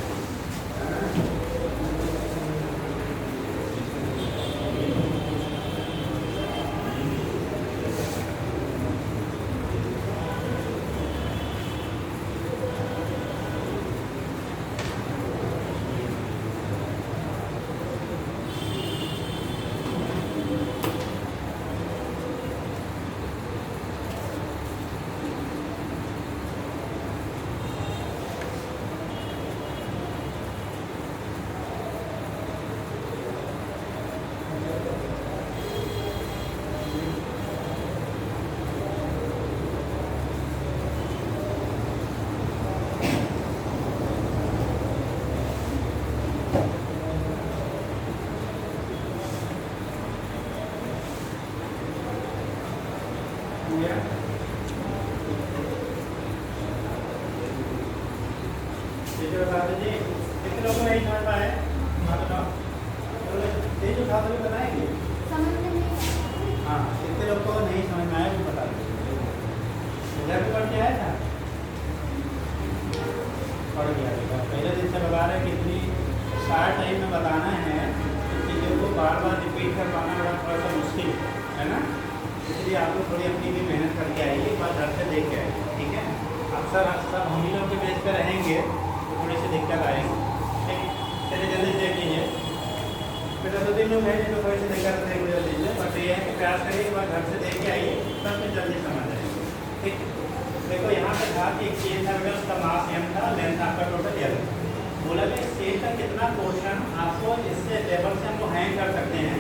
ये बता दीजिए कितने लोगों को नहीं समझ पाए? हाँ बताओ, ये जो था तो बताएंगे। हाँ कितने लोगों को नहीं समझ में आया वो बता दीजिए। इधर भी पढ़ के आया था, पढ़ गया बेटा। पहले दिन से बता रहे कि इतनी शार्ट टाइम में बताना है, चीज़ों को बार बार रिपीट कर पाना बड़ा थोड़ा सा मुश्किल है ना, इसलिए आपको थोड़ी अपनी भी मेहनत करके आइए, एक बार घर से देख के आइए, ठीक है। अक्सर अक्सर हम ही लोग के बेस पर रहेंगे तो थोड़ी सी दिक्कत आएगी, ठीक। चलिए जल्दी देख लीजिए बेटा, 2-3 लोग हैं जिनको थोड़ी सी दिक्कत नहीं गुजर दीजिए, बट ये है कि प्रयास करिए एक बार घर से देख के आइए, तब फिर जल्दी समझ आएंगे, ठीक। देखो यहाँ पे था कि एक चेन था बेटा, उसका मास m था, लेंथ आपका टोटल l था। बोला कि इस चेन का कितना पोर्शन आपको इससे टेबल से हम लोग हैंग कर सकते हैं,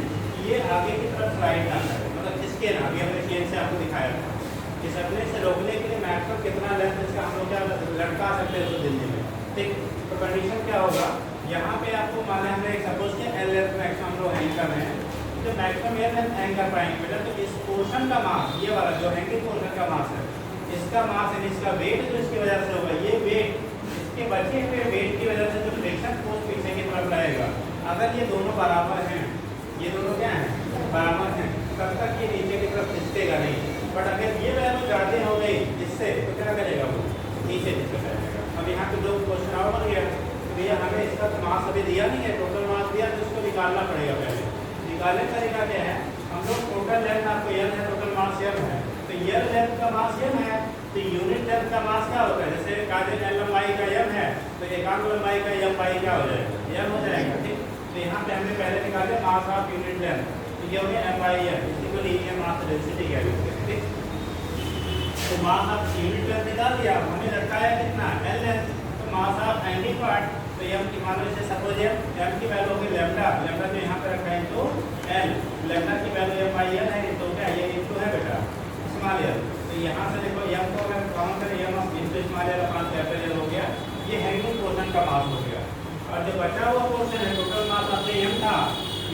ये आगे की तरफ स्लाइड ना करे, मतलब इसके ना, अभी हमने चेन से आपको दिखाया था कि सकने से रोकने के लिए मैक्सिमम कितना लेंथ इसका हम लोग क्या लटका सकते हैं उसको दिल्ली में, ठीक। तो कंडीशन क्या होगा, यहाँ पे आपको माने हमने एक सपोज किया एल लेंथ मैक्सिमम हम लोग हैंग कर रहे हैं, तो मैक्सिमम एल लेंथ हैंग कर पाएंगे बेटा। तो इस पोर्शन का मास, ये वाला जो हैंगिंग पोर्शन का मास है, इसका मास यानी इसका वेट जो इसकी वजह से होगा, ये वेट इसके बचे हुए वेट की वजह से जो फ्रिक्शन फोर्स पीछे की तरफ रहेगा, अगर ये दोनों बराबर हैं, ये दोनों क्या हैं बराबर हैं, तब तक ये नीचे की तरफ खिसकेगा नहीं। बट अगर ये वैल्यू ज़्यादा हो गई इससे तो क्या करेगा वो नीचे खिसक जाएगा। अब यहाँ पे जो क्वेश्चन और बन गया, भैया हमें इसका मास अभी दिया नहीं है, टोटल मास दिया तो उसको निकालना पड़ेगा। पहले निकालने का तरीका क्या है, हम लोग टोटल लेंथ आपको एल है, टोटल मास एम है, तो एल लेंथ का मास एम है, तो यूनिट लेंथ का मास क्या होता है, जैसे काजे एल लंबाई का एम है तो एकांक लंबाई का एम पाई क्या हो जाएगा, एम हो जाएगा, ठीक। तो यहाँ पे हमने पहले निकाले मास ऑफ यूनिट लेंथ, तो ये हो गया एम बाई एम, इसी को लीनियर मास डेंसिटी कह देते हैं, ठीक। तो मास ऑफ यूनिट लेंथ निकाल दिया, हमें लटकाया कितना एल लेंथ, तो मास ऑफ हैंगिंग पार्ट, तो एम की मान लो जैसे सपोज एम की वैल्यू होगी लैम्डा, लैम्डा जो यहाँ पे रखा है तो एल, लैम्डा की वैल्यू एम बाई एल है, तो क्या ये इनटू है बेटा स्मॉल एल। तो यहाँ से देखो एम को अगर काउंट करें, M of into small L upon capital L हो गया, ये हैंगिंग पोर्शन का मास हो गया। और जो बचा हुआ पोर्शन है, टोटल मास आपने एम था,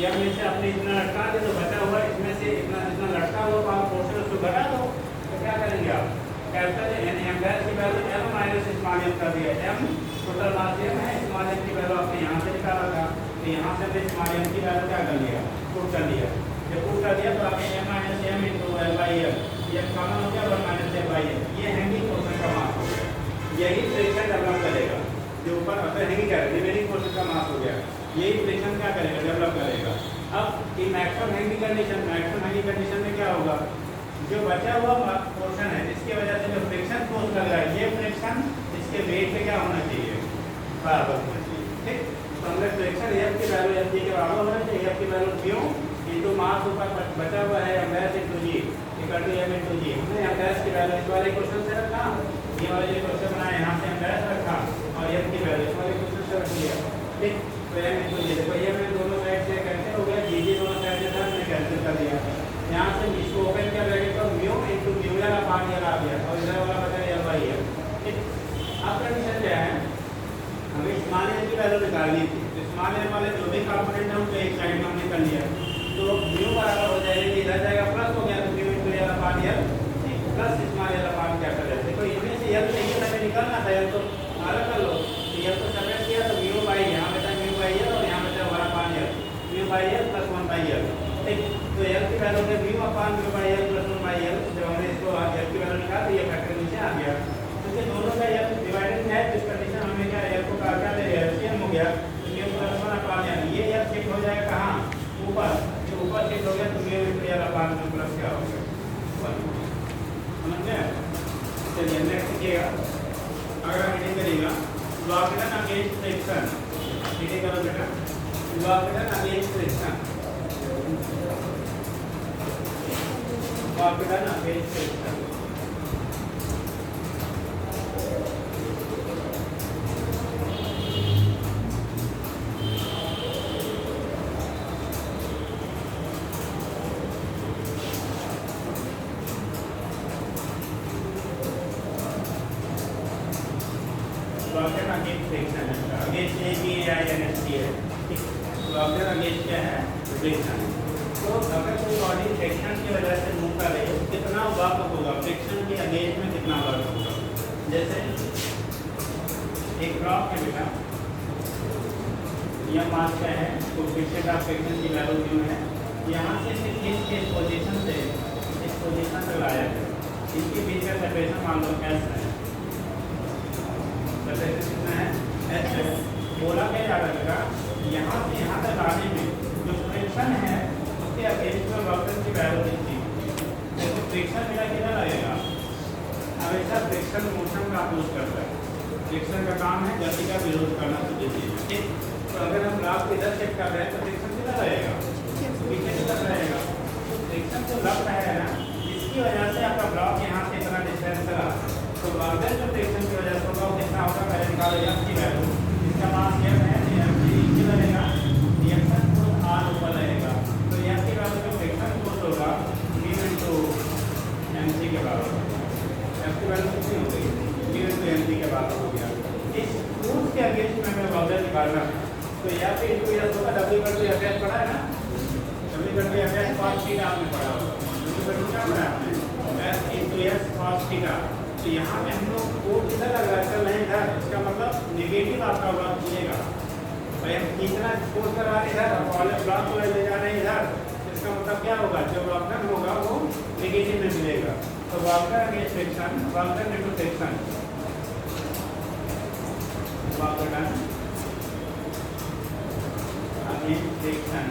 एम में से आपने इतना लटका दिया, तो बचा हुआ इसमें से इतना इतना लटका हुआ पोर्शन उसको घटा दो, तो क्या करेंगे आप कैपिटल एन एम डैश की value M minus small M कर दिया, एम टोटल मास एम है, स्मॉल एम की वैल्यू आपने यहाँ से निकाला था, तो यहाँ से हमने स्मॉल एम की वैल्यू क्या कर लिया पुट कर दिया, जब पुट कर दिया तो आपने M minus M into L by L, ये कॉमन हो गया 1 माइनस एल बाई एल, ये हैंगिंग पोर्शन का मास हो गया। यही फ्रिक्शन डेवलप करेगा, जो ऊपर अगर हैंगिंग है रिमेनिंग पोर्शन का मास हो गया, यही फ्रिक्शन क्या करेगा डेवलप करेगा। अब ये maximum hanging condition, maximum hanging condition में क्या होगा, जो बचा हुआ पोर्शन है जिसकी वजह से जो फ्रिक्शन फोर्स लग रहा है, ये फ्रिक्शन इसके वेट पे क्या होना चाहिए बराबर होना चाहिए, ठीक। तो हमने फ्रिक्शन एफ की वैल्यू एफ जी के बराबर होना चाहिए, एफ की वैल्यू क्यों इंटू मास ऊपर बचा हुआ है M dash into G equal to M into G, हमने एम डैश की वैल्यू इस वाले क्वेश्चन से रखा, ये वाले जो क्वेश्चन बनाए यहाँ से एम डैश रखा और एम की वैल्यू इस वाले क्वेश्चन से रख लिया, ठीक। तो एम इंटू जी देखो ये मैंने दोनों साइड से कैंसिल हो गया, जी जी दोनों साइड से था मैंने कैंसिल कर दिया, यहाँ से इसको ओपन कर देंगे तो म्यू इंटू म्यू वाला पार्ट आ गया और इधर वाला बचा एल बाई एल, ठीक। स्मॉल एल की वैल्यू निकालनी थी, तो स्मॉल एल वाले जो भी कंपोनेंट है उनको एक साइड में हमने कर लिया, तो म्यू बराबर हो जाएगा, इधर जाएगा प्लस हो गया, तो mu into L upon L plus small L upon capital L. देखो इनमें से एल चाहिए था, हमें निकालना था, एल तो अलग कर लो, तो एल को सेपरेट किया तो म्यू बाई यहाँ बचा म्यू बाई एल और यहाँ बचा 1 upon L, mu by L plus 1 by L. ठीक, तो एल की वैल्यू है mu upon mu by L plus 1 by L. जब हमने इसको एल की वैल्यू निकाल दी, ये फैक्टर नीचे आ गया, क्योंकि दोनों का एल डिवाइडेड है, तो इस कंडीशन हमें क्या एल को क्या ले लिया, एलसीएम हो गया, तो म्यू प्लस 1 अपॉन एल, ये एल शिफ्ट हो जाएगा कहाँ, ऊपर, जो ऊपर शिफ्ट हो गया तो mu into L upon mu plus क्या हो गया 1। समझ गए? चलिए नेक्स्ट कीजिएगा, अगर हम रीडिंग करेगा लॉगरिथम अगेंस्ट फ्रिक्शन, रीडिंग करो बेटा, logarithm against friction, logarithm against friction. Logarithm against friction है, against A B A I N S T है, ठीक, लॉगरिथम अगेंस्ट क्या है, फ्रिक्शन। तो अगर कोई बॉडी फ्रिक्शन की वजह से मूव कर रही है, कितना वर्क होगा, फ्रिक्शन के अगेंस्ट में कितना वर्क होगा। जैसे एक ब्लॉक है बेटा, यह मास क्या है, तो फ्रिक्शन का फ्रिक्शन की वैल्यू क्यों है, यहाँ से इस पोजीशन से इस पोजीशन तक लाया है, इसके बीच का सेपरेशन मान लो एस है, कितना है एच है। बोला क्या जा लगेगा, यहाँ से यहाँ तक आने में जो फ्रिक्शन है उसके अगेंस्ट में वर्क की वैल्यू दिखती है। जैसे फ्रिक्शन मेरा कितना लगेगा, हमेशा फ्रिक्शन मोशन का अपोज करता है, फ्रिक्शन का काम है गति का विरोध करना, तो ठीक। तो अगर हम ब्लॉक को इधर शिफ्ट कर रहे हैं तो फ्रिक्शन कितना लगेगा, पीछे की तरफ रहेगा, फ्रिक्शन तो लग रहा है ना, इसकी वजह से आपका ब्लॉक यहाँ से इतना डिस्टेंस चला, तो वर्जन जो फ्रिक्शन की वजह से होगा वो कितना होगा, पहले निकालो एम की वैल्यू, इसका मास एम है, एम सी नीचे लगेगा, रिएक्शन फोर्स आर ऊपर लगेगा, तो एम की वैल्यू जो फ्रिक्शन फोर्स होगा म्यू इनटू एम सी के बराबर, एम की वैल्यू कितनी हो गई, म्यू इनटू एम सी के बराबर हो गया। इस फोर्स के अगेंस्ट में हमें वर्जन निकालना है, तो यहाँ पे इनटू एस होगा, डब्ल्यू इक्वल एफ एस पढ़ा है ना, W equal F S cos theta आपने पढ़ा होगा, डब्ल्यू इक्वल क्या पढ़ा आपने, S into S cos theta. तो यहाँ पे हम लोग को किधर लग रहा है, चल नहीं इधर, इसका मतलब निगेटिव आपका वर्क मिलेगा, भाई हम कितना फोर्स करवा रहे इधर, वाले ब्लॉक को ले जा रहे हैं इधर, इसका मतलब क्या होगा, जो वर्क होगा वो निगेटिव में मिलेगा। तो work against friction, work into friction, work against friction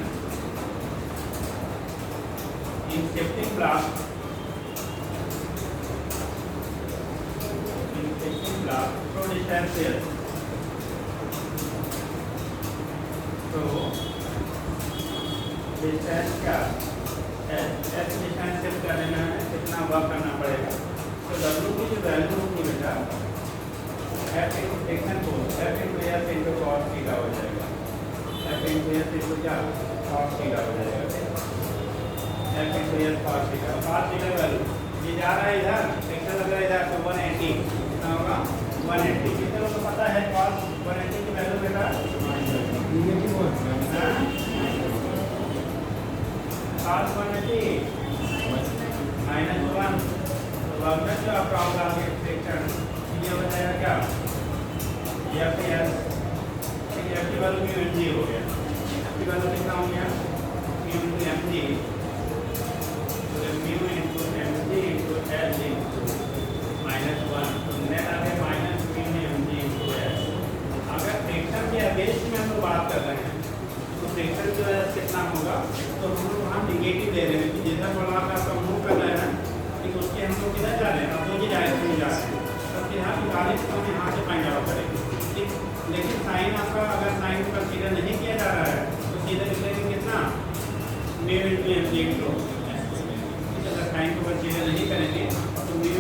in shifting block, तो डिस्टेंस here, तो डिस्टेंस क्या एस डिस्टेंस शिफ्ट करने में कितना वर्क करना पड़ेगा, तो डब्ल्यू की जो वैल्यू होगी बेटा F into friction force, F into S into cos theta हो जाएगा, एफ इनटू एस इनटू क्या कॉस थीटा हो जाएगा, F into S cos theta, cos theta value ये जा रहा है इधर, फ्रिक्शन लग रहा है इधर, तो 180 होगा 180, कितने लोगों को पता है कॉस 180 की वैल्यू बेटा, निगेटिव कॉस 180 -1, तो वर्क जो आपका होगा आगे फ्रिक्शन ये हो जाएगा क्या, एफ एस, ठीक है, एफ की वैल्यू म्यू एम जी हो गया, एफ की वैल्यू कितना हो गया, mu into M G, mu into M G into L G -1, तो नेट आ गया minus mu M G into L. अगर फ्रिक्शन के अगेंस्ट में हम लोग बात कर रहे हैं तो फ्रिक्शन की वजह से कितना होगा, तो हम लोग वहाँ निगेटिव ले रहे हैं कि जिधर ब्लॉक आपका मूव कर रहा है ना, ठीक, उसके हम लोग किधर जा रहे हैं, अपोजिट डायरेक्शन में जा रहे हैं, तो यहाँ की गाड़ी को हम यहाँ से फाइंड आउट करेंगे, ठीक। लेकिन साइन आपका अगर साइन पर सीधा नहीं किया जा रहा है तो सीधा निकलेगा कितना, mu into M G into, अगर साइन को सीधा नहीं करेंगे तो म्यू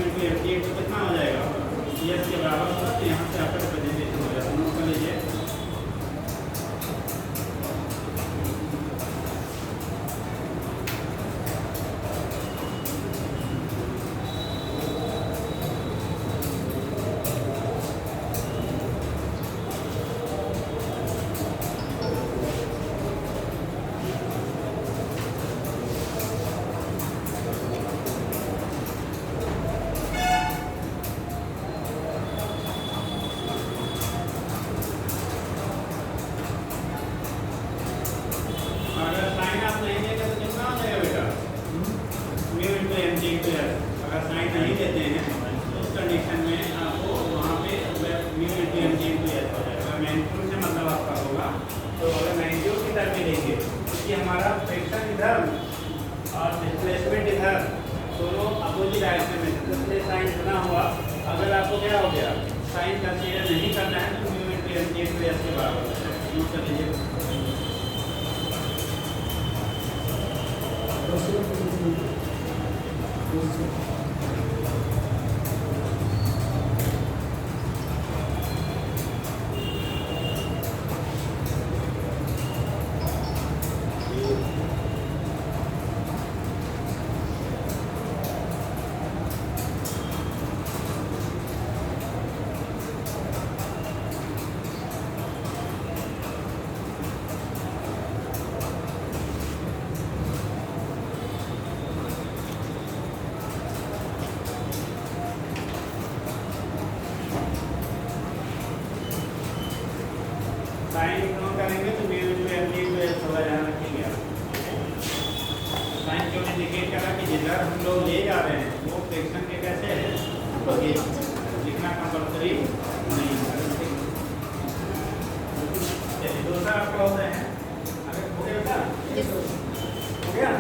इतना हुआ। अगर आपको क्या हो गया साइन कंसीडर नहीं करना है तो mu into M G into S के बराबर हो जाएगा। यूज कर लीजिए। साइन इग्नोर करेंगे तो mu into M G into S होगा, ध्यान रखिएगा। साइन क्यों इंडिकेट कर रहा कि जिधर हम लोग ले जा रहे हैं वो फ्रैक्शन के कैसे है, तो ये लिखना कंपल्सरी नहीं है। चलिए दूसरा आपका होता है, अगर हो गया बेटा, हो गया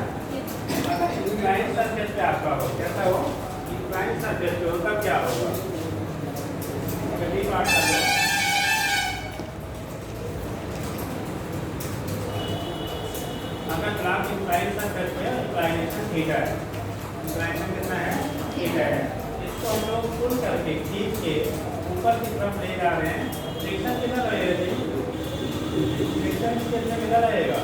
इंक्लाइन सरफेस पे आपका हो, कैसा हो इंक्लाइन सरफेस पे हो तब क्या होगा, कभी बात कर लो। अगर ग्राफ इंक्लाइनेशन करते हैं, इंक्लाइनेशन थीटा है, इंक्लाइनेशन कितना है थीटा है, इसको हम लोग पुल करके खींच के ऊपर की तरफ ले जा रहे हैं, फ्रिक्शन कितना रहेगा जी, फ्रिक्शन कितना मिला रहेगा,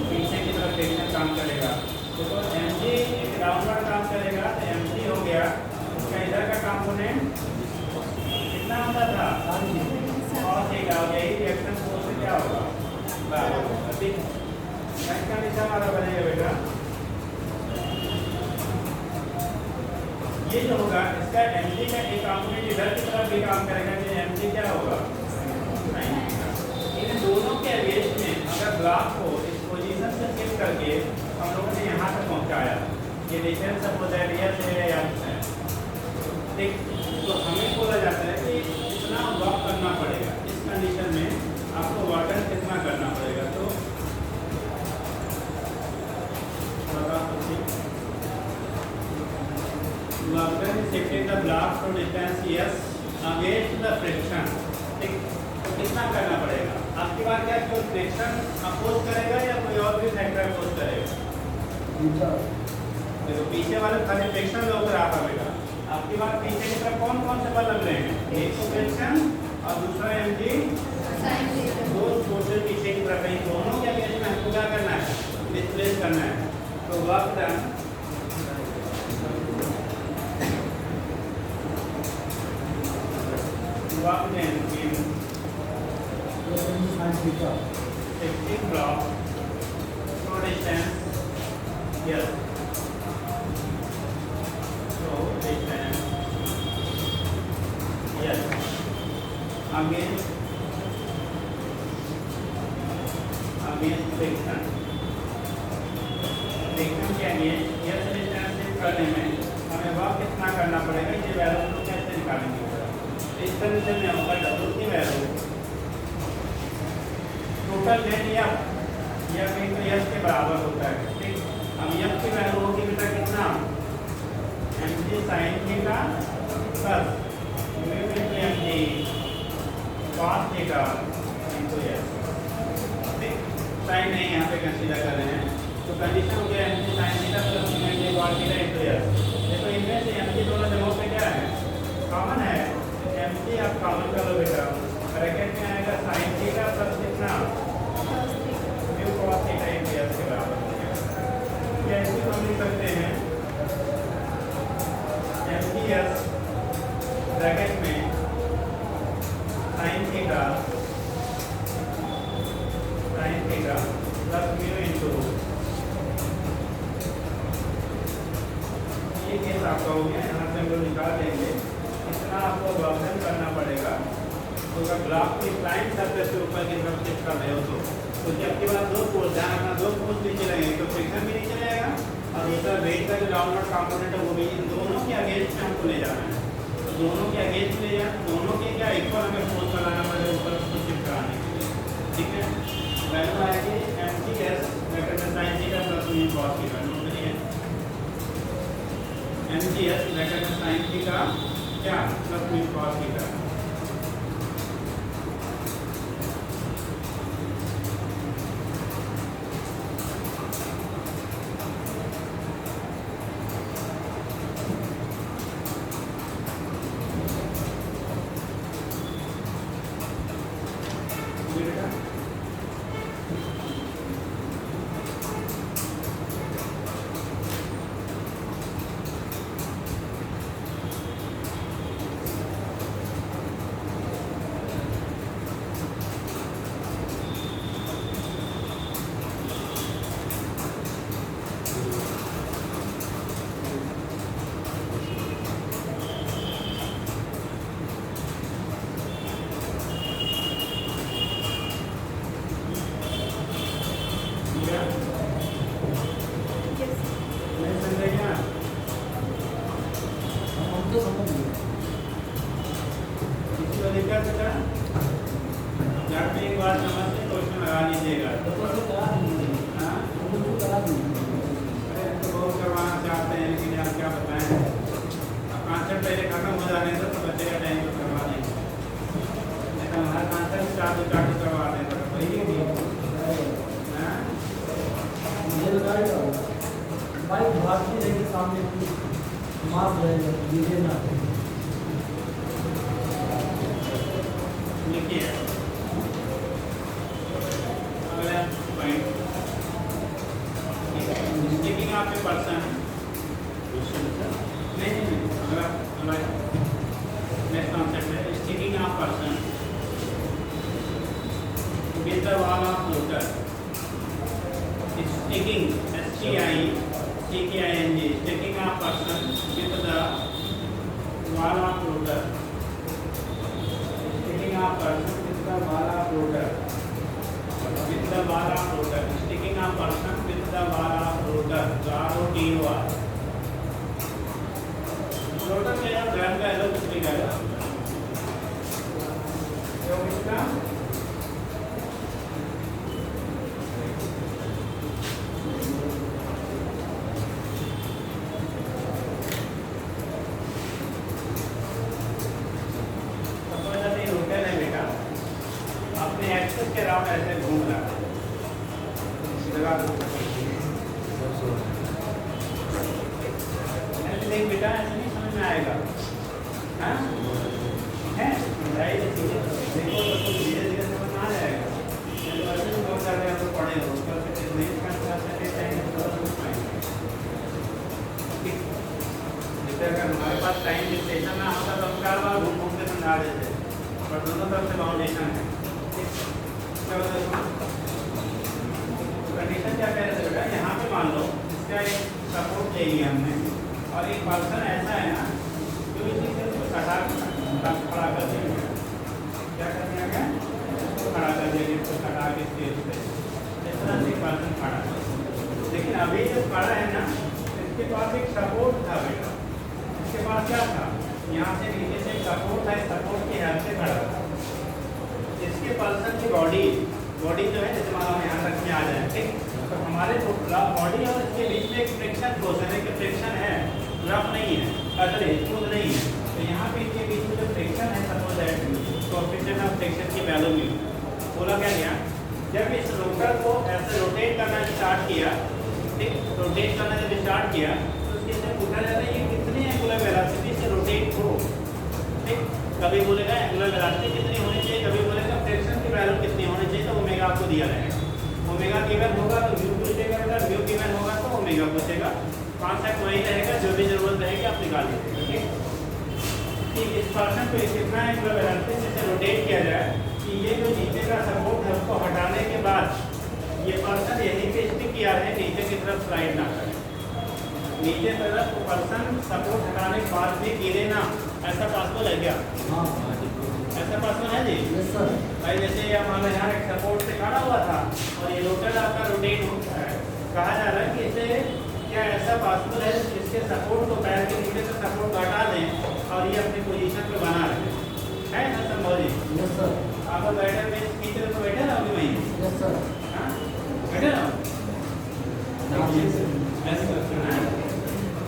पीछे की तरफ फ्रिक्शन काम करेगा। तो एम जी डाउनवर्ड काम करेगा तो एम जी हो गया, उसका इधर का कंपोनेंट कितना होता था और थीटा हो गया, रिएक्शन फोर्स से क्या होगा बराबर। ठीक का निशा हमारा बनेगा बेटा, ये जो होगा इसका एमजी का एक कंपोनेंट इधर की तरफ भी काम करेगा, कि एमजी क्या होगा इन दोनों के अगेंस्ट में अगर ग्राफ को इस पोजीशन से शिफ्ट करके हम लोगों ने यहाँ तक पहुँचाया, ये डिफरेंस सपोज है रियल है या है, ठीक, तो हमें बोला जाता है कि इतना वर्क करना पड़ेगा, इस कंडीशन में आपको वाटर कितना करना पड़ेगा। तो Water is shifting the block from distance s against the friction, ठीक, तो कितना करना पड़ेगा आपकी बात क्या, कोई फ्रिक्शन अपोज करेगा या कोई और भी फैक्टर अपोज करेगा, देखो पीछे वाले खाली फ्रिक्शन लोग ग्राफ आएगा, आपकी बात पीछे की तरफ कौन कौन से बल लग रहे हैं, एक तो फ्रिक्शन और दूसरा एमजी, दो फोर्सेस पीछे की तरफ है, दोनों के अगेंस्ट में हमको क्या करना है, डिस्प्लेस करना है। तो work done work done in 16 block so distance here, so distance here against friction के अगेंस्ट यह डिस्टेंस करने में हमें वर्क कितना करना पड़ेगा, ये वैल्यू को कैसे निकालेंगे। इस कंडीशन में होगा डब्ल्यू की वैल्यू टोटल नेट या तो यस के बराबर होता है, ठीक, अब यस की वैल्यू होगी बेटा कितना M G sine theta plus mu into M G cos theta into S, ठीक, साइन नहीं यहाँ पे कंसीडर कर रहे हैं, तो कंडीशन हो गया M G sine theta plus mu into cos theta into S. देखो इनमें से एम जी दोनों जगहों पे क्या है कॉमन है, एम जी आप कॉमन कर लो बेटा, ब्रैकेट में आएगा साइन थीटा प्लस कितना mu cos theta into S के बराबर हो गया। कैसे हम लिख सकते हैं एम जी एस ब्रैकेट में sine theta plus mu into, ये केस आपका हो गया, यहाँ से हम लोग निकाल देंगे इतना आपको वर्कन करना पड़ेगा। तो अगर ग्राफ को इंक्लाइन सरफेस के ऊपर की तरफ शिफ्ट कर रहे हो तो जबकि बात दो फोर्स ध्यान रखना, दो फोर्स नीचे लगेंगे तो फ्रिक्शन भी नीचे जाएगा और दूसरा वेट का जो डाउनवर्ड कंपोनेंट है वो भी, इन दोनों के अगेंस्ट में हमको ले जाना है, तो दोनों के अगेंस्ट ले जाना, दोनों के क्या इक्वल हमें फोर्स लगाना पड़ेगा ऊपर उसको शिफ्ट कराने के लिए, ठीक है। वैल्यू आएगी M T S vector sine theta plus mu cos theta, note करिए MGS ब्रैकेट में साइन थीटा क्या प्लस में कॉस थीटा।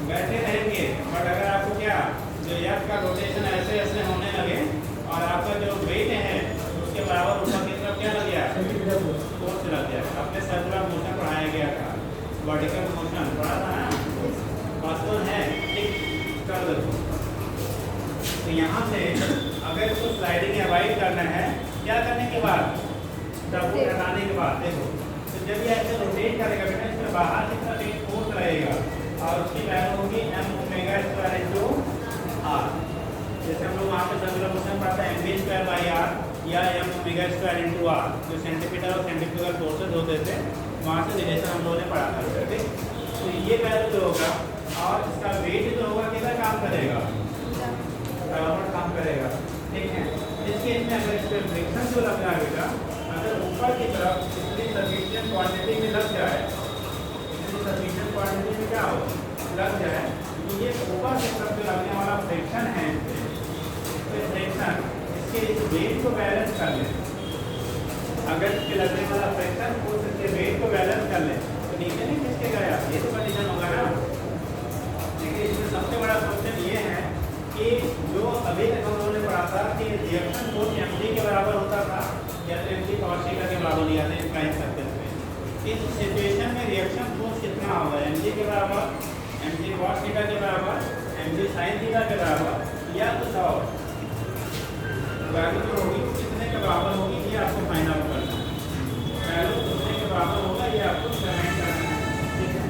बैठे रहेंगे बट का रोटेशन ऐसे ऐसे होने लगे और आपका जो वेट है उसके बराबर ऊपर की तरफ क्या लग गया, फोर्स लग गया। अपने सर्कुलर मोशन पढ़ाया गया था, वर्टिकल मोशन पढ़ा था ना, पॉसिबल है, ठीक कर दो। तो यहाँ से अगर इसको स्लाइडिंग अवॉइड करना है, क्या करने के बाद, टर्बो हटाने के बाद देखो, तो जब ये ऐसे रोटेट करेगा बेटा, इसमें बाहर की तरफ एक फोर्स रहेगा और उसकी वैल्यू होगी m omega square into r। जैसे हम लोग वहाँ पे सर्कुलर मोशन पढ़ते हैं mv स्क्वायर बाई r या m omega square into r, जो सेंटीमीटर और सेंट्रीफ्यूगल फोर्सेस होते थे, वहाँ से रिलेशन हम लोगों ने पढ़ा था, ठीक। तो ये वैल्यू जो होगा और इसका वेट जो होगा कितना काम करेगा, बराबर काम करेगा, ठीक है। इस केस में अगर इस पर फ्रिक्शन जो लग रहा है बेटा, अगर ऊपर की तरफ इतनी सफिशिएंट क्वांटिटी में लग जाए, इतनी सफिशिएंट क्वांटिटी में क्या हो लग जाए कि ये ऊपर की तरफ जो लगने वाला फ्रिक्शन है, तो फ्रिक्शन इसके इस वेट को बैलेंस कर ले। अगर इसके लगने वाला फ्रिक्शन उस इसके वेट को बैलेंस कर ले तो नीचे नहीं खिसकेगा यार, ये तो कंडीशन होगा ना। देखिए इसमें सबसे बड़ा क्वेश्चन ये है कि जो अभी तक हम लोगों ने पढ़ा था कि रिएक्शन फोर्स mg के बराबर होता था या तो mg cos थीटा के बराबर लिया था इंक्लाइन सरफेस पे। इस सिचुएशन में रिएक्शन फोर्स कितना होगा, mg के बराबर, mg cos थीटा के बराबर, mg sin थीटा के बराबर या कुछ और वैल्यू जो होगी कितने के बराबर होगी, ये आपको फाइंड आउट करना है। वैल्यू कितने के बराबर होगा ये आपको डिटरमाइन करना है, ठीक है।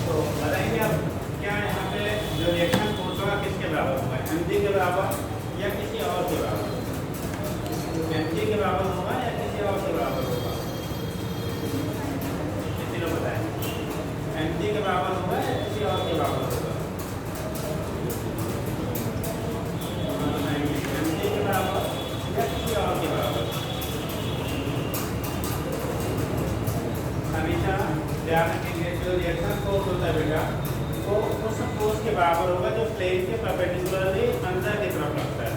तो बताएंगे आप क्या यहाँ पे जो रिएक्शन फोर्स होगा किसके बराबर होगा, mg के बराबर या किसी और के बराबर, mg के बराबर होगा या किसी और के बराबर होगा, किसी लोग बताएं, mg के बराबर होगा या किसी और के बराबर होगा, mg के बराबर या किसी और के बराबर। हमेशा ध्यान रखेंगे जो रिएक्शन फोर्स होता है बेटा वो उस फोर्स के बराबर होगा जो प्लेन के परपेंडिकुलरली अंदर की तरफ लगता है।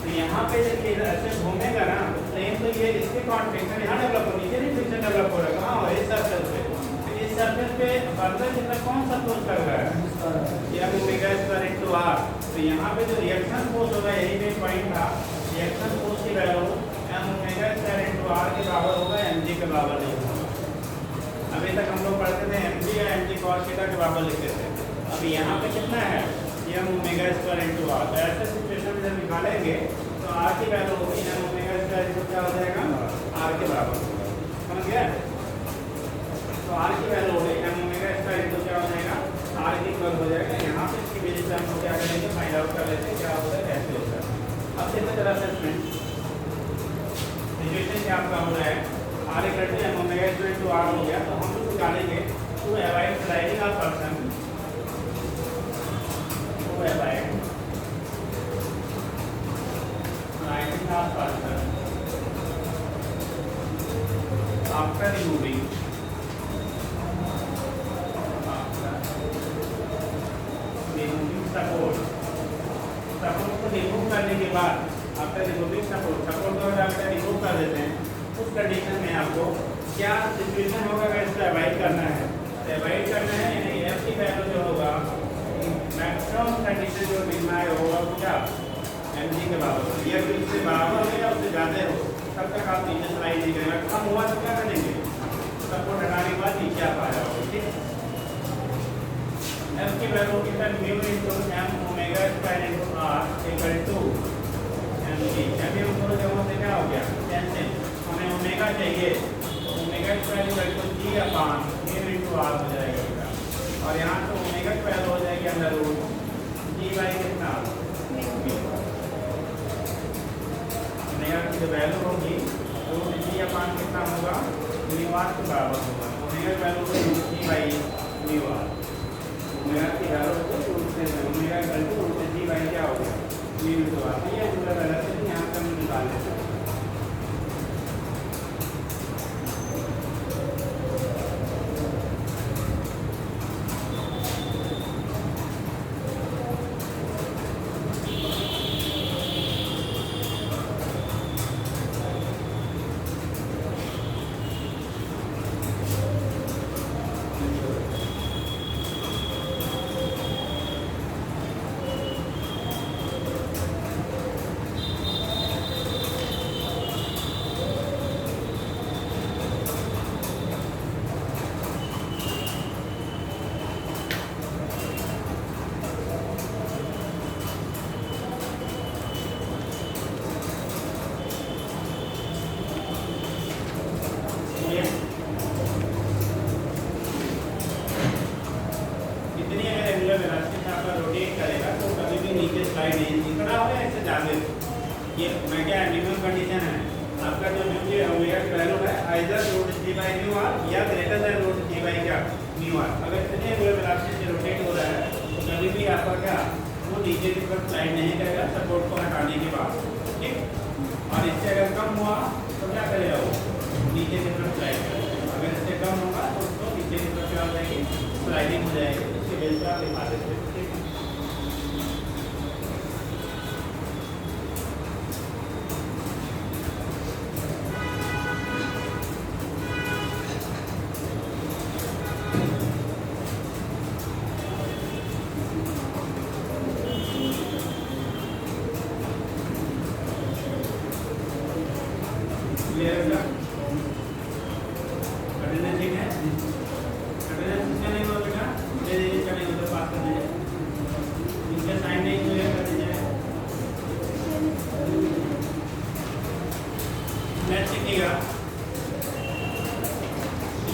तो यहाँ पे देखिए ऐसे घूमेगा ना तो प्लेन तो ये इसके कॉन्ट्रैक्शन यहाँ डेवलप हो, नीचे नहीं फ्रिक्शन डेवलप हो रहा है, कहाँ हो, इस सरफेस पे। तो इस सरफेस पे फर्दर की तरफ कौन सा फोर्स लग रहा है, या ओमेगा स्क्वायर इनटू r। तो यहाँ पे जो रिएक्शन फोर्स होगा, यही मेन पॉइंट था, रिएक्शन फोर्स की value m omega square into r के बराबर होगा, mg के बराबर नहीं होगा। अभी तक हम लोग पढ़ते थे mg या mg cos थीटा के बराबर लिखते थे, अभी यहाँ पे कितना है, m omega square into r। तो ऐसे सिचुएशन में जब निकालेंगे तो r की वैल्यू होगी m ओमेगा स्क्वायर इनटू क्या हो जाएगा, r के बराबर होगा, समझ गया। तो r की वैल्यू होगी m ओमेगा स्क्वायर इनटू क्या हो जाएगा, r की इक्वल हो जाएगा। यहाँ पे इसकी वजह से हम लोग क्या करेंगे, फाइंड आउट कर लेते हैं क्या होता है, कैसे होता है। अब देखो जरा असेसमेंट सिचुएशन क्या आपका हो रहा है, r equal to m omega square into r हो गया, तो हम लोग निकालेंगे to avoid sliding of person, to avoid sliding of person after removing support. Support को रिमूव करने के बाद आफ्टर रिमूविंग सपोर्ट को अगर रिमूव कर देते हैं उस कंडीशन में आपको क्या सिचुएशन होगा, अगर इसको अवॉइड करना है तो अवॉइड करना है, यानी एफ की वैल्यू जो होगा मैक्सिमम कंडीशन जो मिलना है होगा वो क्या mg के बराबर, या फिर इससे बराबर हो या उससे ज़्यादा हो तब तक आप नीचे स्लाइड नहीं करेगा। कम हुआ तो क्या करेंगे, सपोर्ट हटाने के बाद नीचे आप आ जाओगे, ठीक। एफ की वैल्यू की तरह mu into m omega square into r equal to mg। अभी हम दोनों जगहों से क्या हो गया कैंसिल, हमें ओमेगा चाहिए, omega square equal to g upon m into r हो जाएगा बेटा, और यहाँ तो ओमेगा स्क्वायर हो जाएगी अंडर रूट g बाई कितना जो वैल्यू होगी रूट जी अपान कितना होगा म्यू आर के बराबर होगा। ओमेगा वैल्यू होगी root G by mu R. Omega की वैल्यू होगी रूट से omega equal to root G by क्या हो गया म्यू टू आर। ये पूरा गलत है, यहाँ से हम निकाल लेते हैं। ये मैं क्या मिनिमम कंडीशन है आपका जो म्यू ओमेगा की वैल्यू है either root G by mu R या greater than root G by क्या म्यू आर। अगर इतने एंगुलर वेलोसिटी से रोटेट हो रहा है तो कभी भी आपका क्या वो नीचे की तरफ स्लाइड नहीं करेगा सपोर्ट को हटाने के बाद, ठीक। और इससे अगर कम हुआ तो क्या करेगा वो नीचे की तरफ स्लाइड करेगा। अगर इससे कम होगा तो उसको नीचे की तरफ क्या हो जाएगी स्लाइडिंग हो जाएगी। उसके बेस पर आप दिखा देते हैं, ठीक है।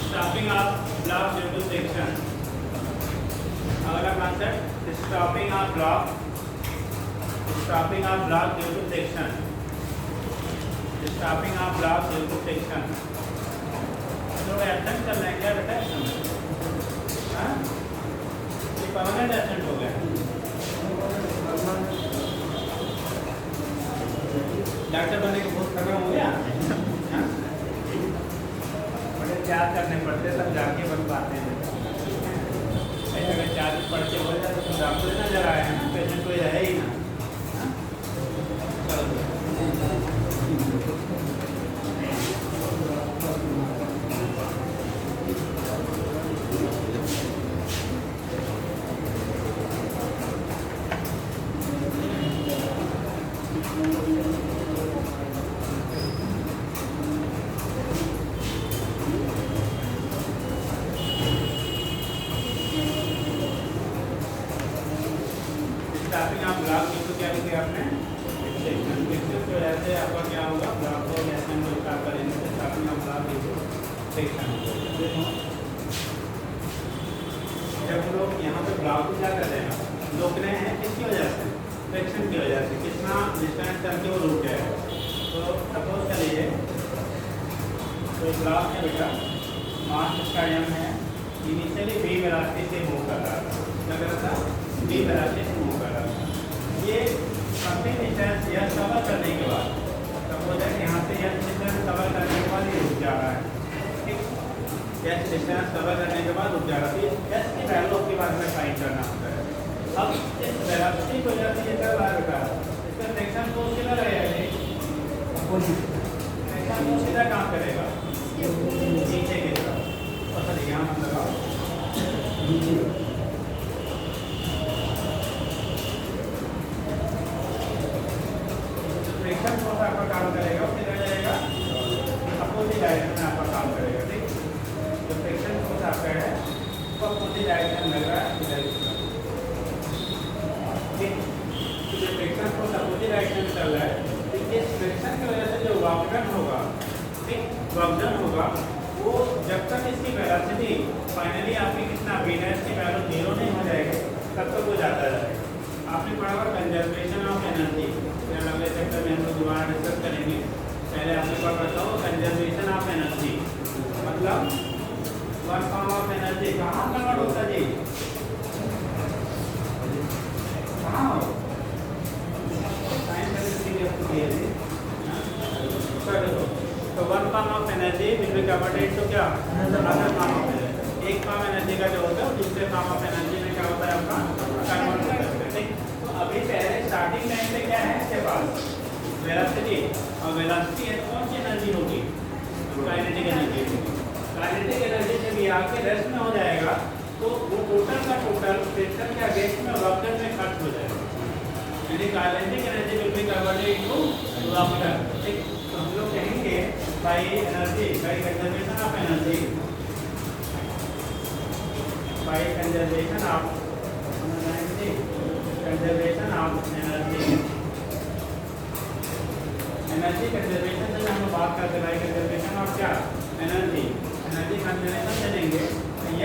Stopping up block due to section. अगला concept stopping up block due to section. Stopping up block due to section. तो एक्शन करना है क्या बेटा एक्शन? हाँ? ये परमानेंट एक्शन हो गया। डॉक्टर बनने के बहुत खत्म हो गया। चार्ज करने पड़ते तब जाके बन पाते हैं। ऐसे अगर चार्ज पढ़ के हो जाए तो डॉक्टर नजर आए हैं, पेशेंट कोई रहे ही ना। स्टार्टिंग आप ब्लॉक को क्या लिखे आपने सेक्शन की वजह से आपका क्या होगा ब्लॉक को ऐसे हम स्टार्ट करेंगे तो स्टार्टिंग आप ब्लॉक लिखो सेक्शन। जब लोग यहाँ पे ब्लॉक को क्या कर रहे हैं रोक रहे हैं किसकी वजह से सेक्शन की वजह से कितना डिस्टेंस करके वो रुक जाएगा। तो सपोज करिए तो ब्लॉक है बेटा मास इसका एम है इनिशियली बी वेलोसिटी से मूव कर रहा था क्या कर रहा था बी वेलोसिटी से मूव कर रहा था। ये काफी डिस्टेंस यह कवर करने के बाद सपोज है यहाँ से यह डिस्टेंस कवर करने के बाद ये रुक जा रहा है, ठीक। यह डिस्टेंस कवर करने के बाद रुक जा रहा है। एस की वैल्यू के बाद में फाइंड करना होता है। अब इस वेलोसिटी को जब ये कर रहा है बेटा इसका सेक्शन को सीधा रहेगा, सेक्शन को सीधा काम करेगा नीचे की तरफ। और सर यहाँ हम लगाओ आपका काम करेगा किधर जाएगा अपोजिट डायरेक्शन में आपका काम करेगा, ठीक। जो सेक्शन फोर्स आपका है वो अपोजिट डायरेक्शन लग रहा है इधर, ठीक। तो जो सेक्शन फोर्स अपोजिट डायरेक्शन में चल रहा है तो इस सेक्शन की वजह से जो वर्कडन होगा, ठीक, वर्कडन होगा वो जब तक इसकी वेलोसिटी फाइनली आपकी कितना वीनस की वैल्यू 0 नहीं हो जाएगी तब तक वो जाता रहेगा। आपने पढ़ा हुआ कंजर्वेशन ऑफ एनर्जी, अगले चैप्टर में हम लोग दोबारा डिस्कस करेंगे। पहले आपने पढ़ रखा हो कंजर्वेशन ऑफ एनर्जी, मतलब वर्क फॉर्म ऑफ एनर्जी कहाँ कन्वर्ट होता है जी, कहाँ हो साइंस तो one form of energy will be converted to क्या अदर फॉर्म ऑफ एनर्जी। एक फॉर्म एनर्जी का जो होता है दूसरे फॉर्म ऑफ एनर्जी में क्या होता है आपका कन्वर्ट होता है। ठीक, तो अभी पहले स्टार्टिंग टाइम पे क्या है इसके पास वेलोसिटी, और वेलोसिटी है कौन सी एनर्जी होगी, काइनेटिक एनर्जी। काइनेटिक एनर्जी जब ये आके रेस्ट में हो जाएगा तो वो टोटल का टोटल फ्रिक्शन के अगेंस्ट में वर्क डन में खर्च हो जाएगा, यानी kinetic energy will be converted to work done. ठीक, तो हम लोग कहेंगे by energy, by conservation of energy, by conservation of energy, conservation of energy, energy conservation से हम बात करते हैं बाय कंजर्वेशन ऑफ क्या एनर्जी, एनर्जी कंजर्वेशन चलेंगे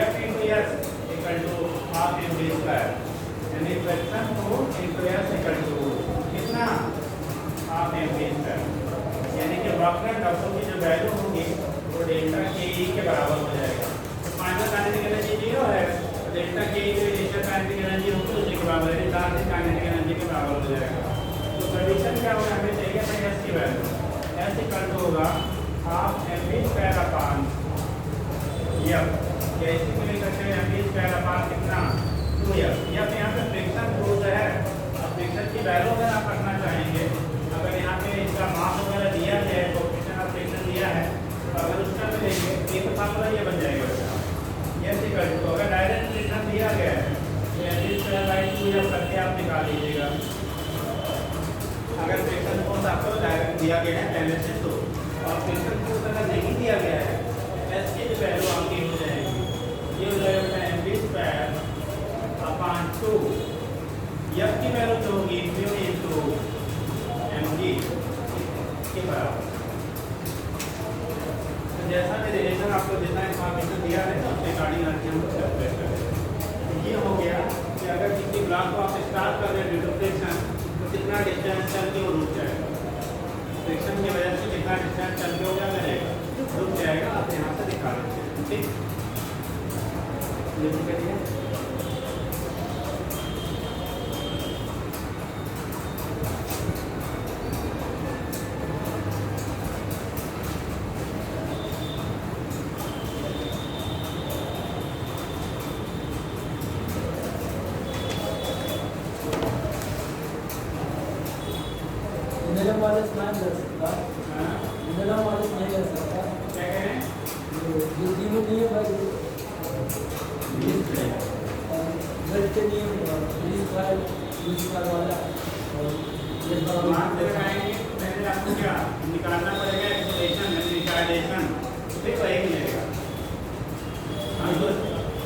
F into S equal to half mv square, यानी फ्रैक्शन को into S equal to कितना half mv square, यानी कि वर्क डन W की जो वैल्यू होगी वो डेल्टा के ई के बराबर हो जाएगा। तो फाइनल काइनेटिक एनर्जी 0 है, तो डेल्टा के ई जो इनिशियल काइनेटिक एनर्जी होगी उसी के बराबर है, लास्ट काइनेटिक एनर्जी के बराबर हो जाएगा। तो कंडीशन क्या होगा, हमें चाहिए था S की वैल्यू, S इक्वल टू होगा half mv square upon F, कैसे को लिख सकते हैं mv स्क्वायर अपॉन कितना 2F। यहाँ पे फ्रिक्शन फोर्स है, अब फ्रिक्शन की वैल्यू अगर आप रखना चाहेंगे, अगर यहाँ पे इसका मास वगैरह दिया है, कोएफिशिएंट ऑफ फ्रिक्शन दिया है, तो अगर उसका भी लेंगे ये तो फार्मूला ये बन जाएगा। ये इक्वल टू अगर डायरेक्ट फ्रिक्शन दिया गया है तो mv स्क्वायर बाय 2F करके आप निकाल लीजिएगा। अगर फ्रिक्शन फोर्स आपको डायरेक्ट दिया गया है पहले से तो, और फ्रिक्शन फोर्स अगर नहीं दिया गया है S की जो वैल्यू आपकी हो जाएगी, ये हो जाएगा mv स्क्वायर अपॉन 2, F की वैल्यू जो होगी म्यू इनटू mg के बराबर। तो जैसा भी रिलेशन आपको जितना इंफॉर्मेशन दिया है उसके अकॉर्डिंग आके हम लोग कैलकुलेट करेंगे। ये हो गया कि अगर किसी ब्लॉक को आप स्टार्ट कर रहे हैं ड्यू टू फ्रिक्शन तो कितना डिस्टेंस चल के वो रुक जाएगा, फ्रिक्शन की वजह से कितना डिस्टेंस चल के हो क्या करेगा रुक जाएगा। आप यहाँ से दिखा देते हैं। ठीक, ये करिए मिनिमम वाले स्मैश कर सकता, मिनिमम वाले नहीं कर सकता, क्या कह रहे हैं जो तीनों नियम है ब्लड के नियम वाला और मान से लगाएंगे तो पहले आपको क्या निकालना पड़ेगा एक्सेलरेशन रिटार्डेशन, फिर वही मिलेगा।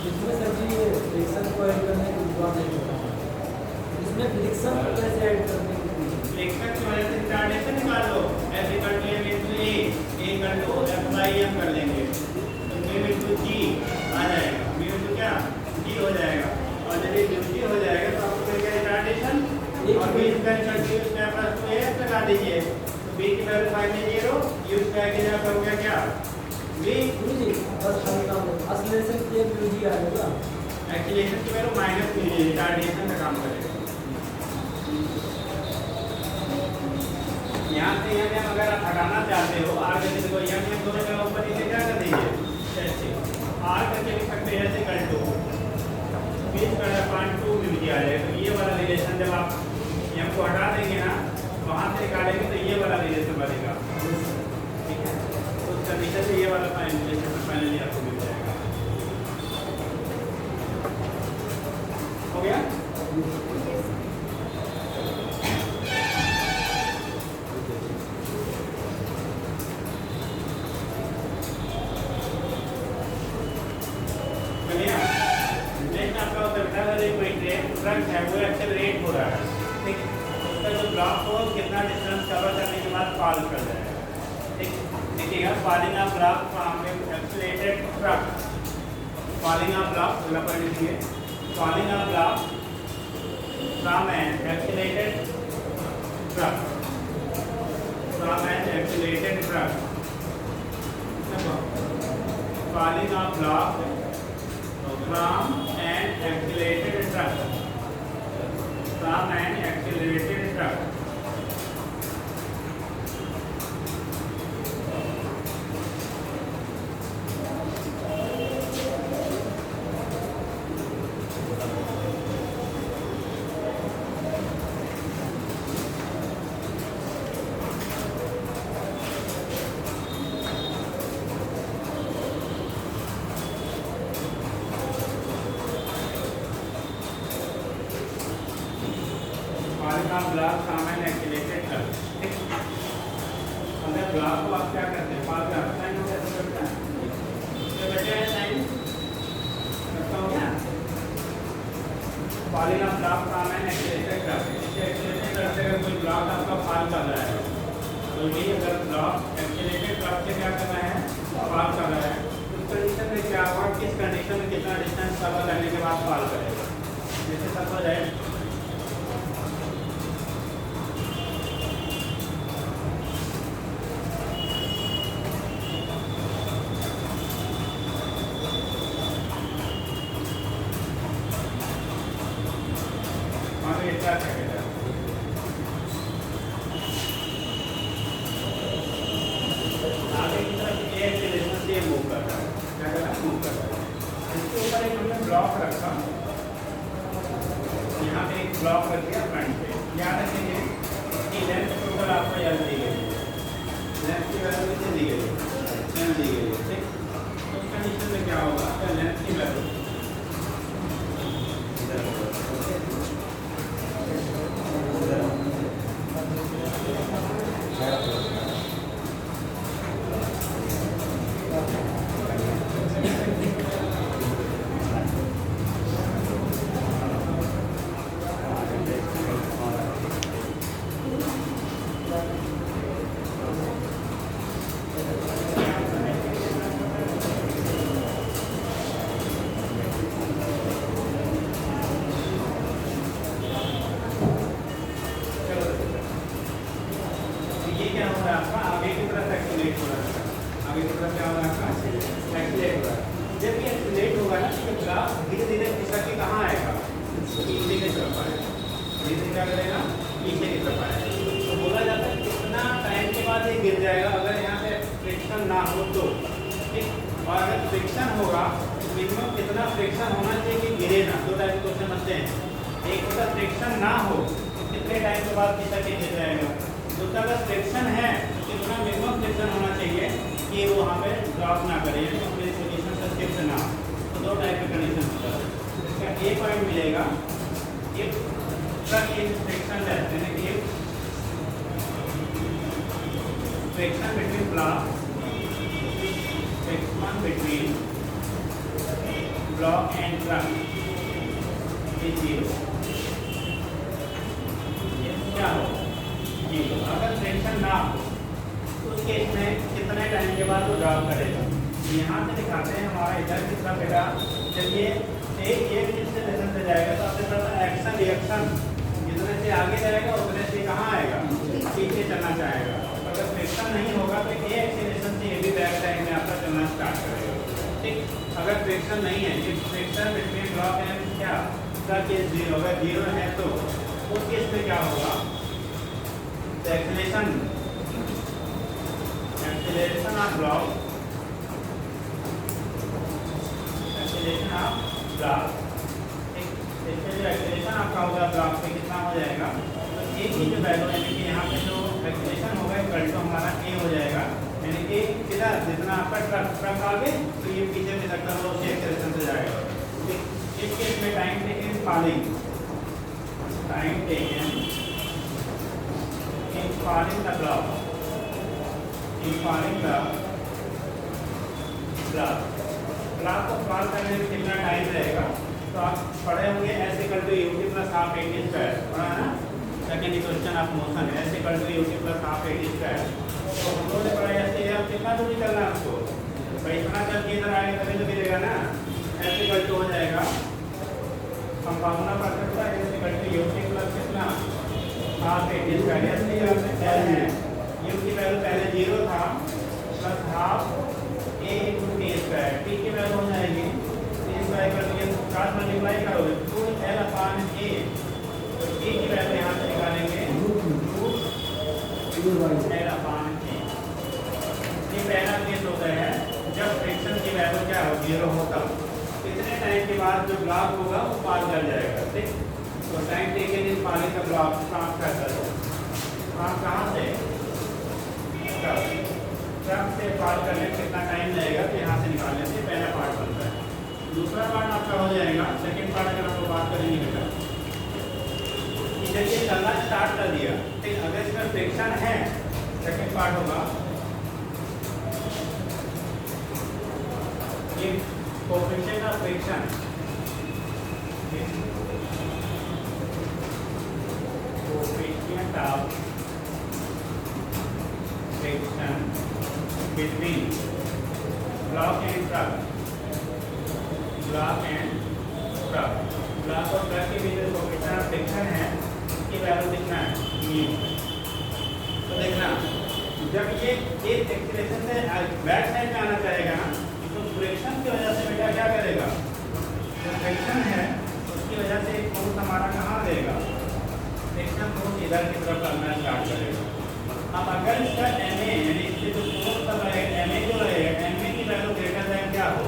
इसमें सर जी ये फ्रिक्शन को ऐड करने की बात नहीं कर रहा, इसमें फ्रिक्शन को कैसे ऐड करने की फ्रिक्शन की वजह से रिटार्डेशन निकाल लो, S equal to m into a equal to f by m कर लेंगे, तो m इनटू g आ जाएगा, m इनटू क्या g हो जाएगा, और जब ये g हो जाएगा तो आपको मिल गया रिटार्डेशन, और b square equal to u square plus 2a लगा दीजिए, तो b की वैल्यू फाइंड 0, u स्क्वायर की जगह पर हो गया क्या v, बस हल्का एक्सेलरेशन के म्यूजी आएगा, एक्सीलरेशन की वैल्यू माइनस कीजिए, रिटार्डेशन का काम करेगा। यहाँ से यहाँ अगर आप हटाना चाहते हो आर करके देखो यहाँ दोनों जगह ऊपर नीचे क्या कर दीजिए ऐसे आर करके लिख सकते हैं ऐसे कर दो 20/2 मिल गया है। तो ये वाला रिलेशन जब आप यहाँ को हटा देंगे ना वहाँ से निकालेंगे तो ये वाला रिलेशन बनेगा, ठीक है। तो उस कंडीशन से ये वाला रिलेशन फाइनली आपको मिल जाएगा। हो गया? ट्रक है वो एक्सेलरेट हो रहा है, ठीक, उसका जो ब्लॉक हो कितना डिस्टेंस कवर करने के बाद फॉल कर जाएगा, ठीक। देखिएगा falling of block from accelerated truck, falling of block अगला पढ़ लीजिए, falling of block from N accelerated truck, from N accelerated accelerated truck. Falling of block from an accelerated truck. From an accelerated truck. Block सामान activated कर, ठीक। अगर block को आप क्या करते हैं, पास में साइन हो कैसे करता है, तो बचे हैं साइन करता हो क्या, फॉलिंग ऑफ ब्लॉक सामान एक्टिवेटेड कर, एक्टिवेटेड करते अगर कोई ब्लॉक आपका फॉल कर रहा है, तो ये अगर ब्लॉक एक्टिवेटेड ब्लॉक से क्या कर रहा है, फॉल कर रहा है, उस कंडीशन में क्या होगा, किस कंडीशन में कितना डिस्टेंस कवर करने के बाद फॉल करेगा। जैसे सपोज है आगे की तरफ एक एक्सीलरेशन से मूव कर रहा है, क्या कर रहा है, मूव कर रहा है। इसके ऊपर एक हमने ब्लॉक रखा, यहाँ पे एक ब्लॉक रख दिया फ्रंट पे। याद रखेंगे कि लेंथ टोटल आपको याद दी गई है, लेंथ की वैल्यू कितनी दी गई है, 10 दी गई है, ठीक। तो उस कंडीशन में क्या होगा, क्या लेंथ की वैल्यू आपका आगे की तरफ एक्सीलरेट हो रहा है, आगे की तरफ क्या हो रहा है आपका एक्सीलरेट हो रहा है। जब ये एक्सीलरेट होगा ना तो ग्राफ धीरे धीरे खिसक के कहाँ आएगा, पीछे की तरफ आएगा, धीरे धीरे क्या करेगा, पीछे की तरफ आएगा। तो बोला जाता है कितना टाइम के बाद ये गिर जाएगा, अगर यहाँ पे फ्रिक्शन ना हो तो, ठीक। और अगर फ्रिक्शन होगा तो मिनिमम कितना फ्रिक्शन होना चाहिए कि गिरे ना। दो टाइप के क्वेश्चन बनते हैं, एक होता फ्रिक्शन ना हो तो कितने टाइम के बाद खिसक के गिर जाएगा, दूसरा अगर फ्रिक्शन है तो कितना मिनिमम फ्रिक्शन होना चाहिए कि वो वहाँ पे ड्रॉप ना करे, यानी अपनी पोजीशन से शिफ्ट ना हो। तो दो टाइप के कंडीशन होता है। इसका ए पॉइंट मिलेगा इफ ट्रक इज फ्रिक्शनलेस, यानी कि friction between block, friction between block and truck is 0। क्या हो, अगर फ्रिक्शन ना हो तो उस केस में कितने टाइम के बाद वो ड्रॉप करेगा। यहाँ पे दिखाते हैं हमारा इधर की तरफ बेटा, जब ये एक लेसन से जाएगा तो आपने पता एक्शन रिएक्शन जितने से आगे जाएगा उतने से कहाँ आएगा, पीछे चलना चाहेगा। अगर फ्रिक्शन नहीं होगा तो ये एक्सीलरेशन से ये भी बैक साइड में आपका चलना स्टार्ट करेगा, ठीक। अगर फ्रिक्शन नहीं है, ये फ्रिक्शन बिटवीन ब्लॉक एंड क्या ट्रक इज 0, अगर 0 है तो उस केस में क्या होगा, acceleration of block, acceleration of block, ठीक। इसमें जो एक्सीलरेशन आपका होगा ब्लॉक पे कितना हो जाएगा, तो ए की जो वैल्यू यानी कि यहाँ पे जो एक्सीलरेशन होगा इक्वल टू हमारा ए हो जाएगा, यानी कि किधर जितना आपका ट्रक आगे तो ये पीछे से लगता है उसी एक्सीलरेशन से जाएगा, ठीक। इस केस में time taken falling, time taken in falling the block, in falling the block, block को फॉल करने में कितना टाइम रहेगा, तो आप पढ़े होंगे S equal to UT plus half AT square, पढ़ा है ना, second equation of motion S equal to UT plus half AT square. तो हम लोगों ने पढ़ा ऐसे है, अब कितना दूरी चलना है आपको, भाई इतना चल के इधर आएगा तभी तो मिलेगा ना, एस इक्वल टू हो जाएगा, हम फॉर्मूला पढ़ सकते हैं S equal to UT plus कितना हाफ एटी स्क्वायर, एल है यू की वैल्यू पहले 0 था plus half A into T square, T की वैल्यू हो जाएगी टी स्क्वायर कर दिए क्रॉस मल्टीप्लाई करोगे 2l अपॉन ए, तो टी की वैल्यू यहाँ से निकालेंगे l अपॉन ए। ये पहला केस होता है जब फ्रिक्शन की वैल्यू क्या हो 0 हो तब कितने टाइम के बाद जो ब्लॉक होगा वो पार कर जाएगा, ठीक। तो टाइम टेकन इन पानी का ब्लॉक ट्रांसफर करो, आप कहाँ से ट्रक से पार करने में कितना टाइम लगेगा तो यहाँ से निकालने से पहला पार्ट बनता है। दूसरा पार्ट आपका हो जाएगा सेकंड पार्ट अगर आपको बात करेंगे बेटा कि जब ये चलना स्टार्ट कर दिया, ठीक, अगर इसमें फ्रिक्शन है सेकंड पार्ट होगा ये coefficient of friction, coefficient of friction between block and truck, block and truck, block और ट्रक के बीच में कोएफिशिएंट ऑफ फ्रिक्शन है इसकी वैल्यू कितना है म्यू। तो देखना जब ये एक एक्सीलरेशन से बैक साइड में आना चाहेगा ना तो फ्रिक्शन की वजह से बेटा क्या करेगा, जो फ्रिक्शन है उसकी वजह से फोर्स हमारा कहाँ देगा, फ्रिक्शन फोर्स इधर की तरफ करना स्टार्ट करेगा। अब अगर इसका एम ए यानी इससे जो फोर्स कर रहेगा एम ए जो रहेगा एम ए की वैल्यू ग्रेटर देन क्या हो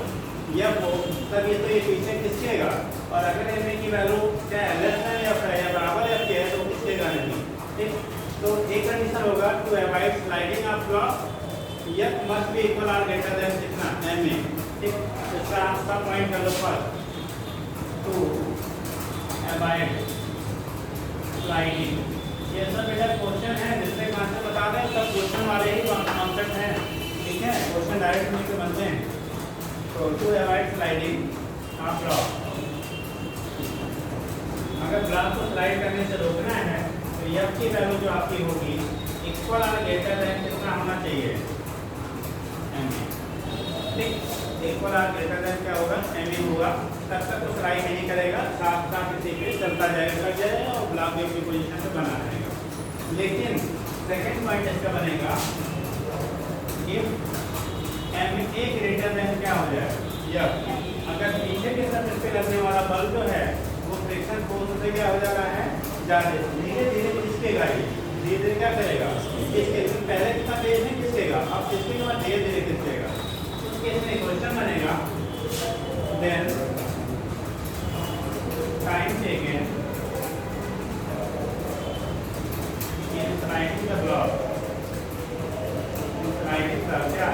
या वो तब ये तो ये पीछे खिंचेगा, और अगर एम ए की वैल्यू क्या है लेस देन या बराबर या है तो खिंचेगा नहीं, ठीक। तो एक कंडीशन होगा to avoid sliding of block यह मस्ट बी इक्वल और ग्रेटर देन कितना एम ए, ठीक। इसका आपका पॉइंट कर लो फर्स्ट टू अवॉइड स्लाइडिंग। ये सब बेटा क्वेश्चन है जिससे आंसर बता दें सब क्वेश्चन वाले ही कॉन्सेप्ट हैं, ठीक है, क्वेश्चन डायरेक्ट नहीं बनते हैं। तो to avoid sliding of block, अगर ब्लॉक को स्लाइड करने से रोकना है तो एफ की वैल्यू जो आपकी होगी इक्वल और ग्रेटर देन कितना होना चाहिए एम ए, ठीक। इक्वल और ग्रेटर देन क्या होगा एम ए होगा, तब तक तो स्लाइड नहीं करेगा, साथ साथ इसी पे चलता जाएगा लग जाएगा और ब्लॉक वेव की पोजीशन पे बना रहेगा। लेकिन सेकंड पॉइंट इसका बनेगा if M A greater than क्या हो जाएगा यह, अगर पीछे की तरफ इस पे लगने वाला बल जो है वो फ्रिक्शन फोर्स से क्या हो जा रहा है ज़्यादा, धीरे धीरे खिसकेगा, ये धीरे धीरे क्या करेगा खिसकेगा, पहले कितना तेज नहीं खिसकेगा अब खिसके के बाद धीरे धीरे खिसकेगा। उसके इसमें क्वेश्चन बनेगा then time taken in sliding the block, sliding the क्या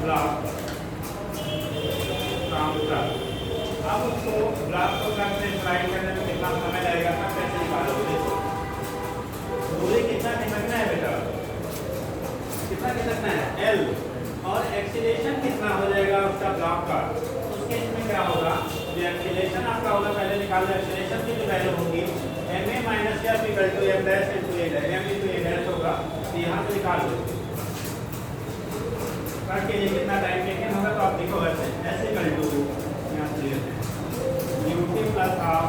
ब्लॉक फ्रॉम ट्रक। अब उसको ब्लॉक को ट्रक से स्लाइड करने में कितना समय लगेगा तब कैसे निकालोगे, दूरी कितना खिसकना है बेटा, कितना खिसकना है एल, और एक्सीलरेशन कितना हो जाएगा उसका ब्लॉक का, उसके इसमें क्या होगा जो एक्सीलरेशन आपका होगा पहले निकाल लो, एक्सीलरेशन की जो वैल्यू होगी एम ए माइनस क्या equal to M dash into A dash, M into A dash होगा, तो यहाँ से निकाल लो ट्रक के लिए कितना टाइम टेकन होगा, तो आप देखो ऐसे ऐसे इक्वल टू यहाँ से लेते हैं UT plus half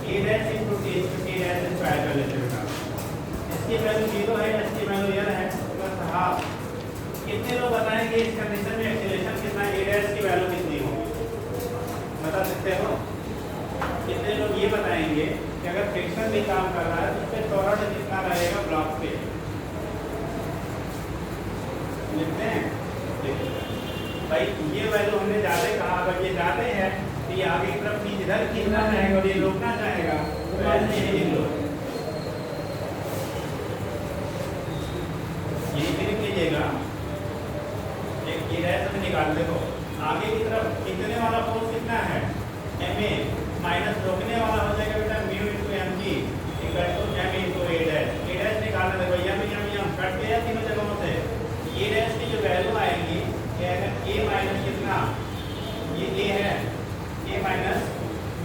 A dash into T dash square कर लेते हैं बेटा, इसकी वैल्यू 0 है, इसकी वैल्यू एल है प्लस हाफ। कितने लोग बताएंगे इस कंडीशन में एक्सीलरेशन कितना ए डैश की वैल्यू कितनी होगी बता सकते हो, कितने लोग ये बताएंगे कि अगर फ्रिक्शन भी काम कर रहा है तो उसके टॉर्क कितना रहेगा ब्लॉक पे, लिखते हैं भाई ये वैल्यू हमने ज़्यादा कहा, अगर ये ज़्यादा है तो ये आगे की तरफ इधर खींचना चाहेगा और ये रोकना चाहेगा तो ऐसे ही लिख लो, ये लिख लीजिएगा एक ये डैश में निकाल देखो आगे की तरफ खींचने वाला फोर्स कितना है एम ए माइनस रोकने वाला हो जाएगा बेटा mu into M G equal to M into A dash निकालना देखो एम कट गया तीनों जगहों से, ए डैश की जो वैल्यू आएगी ए माइनस कितना ये ए है ए माइनस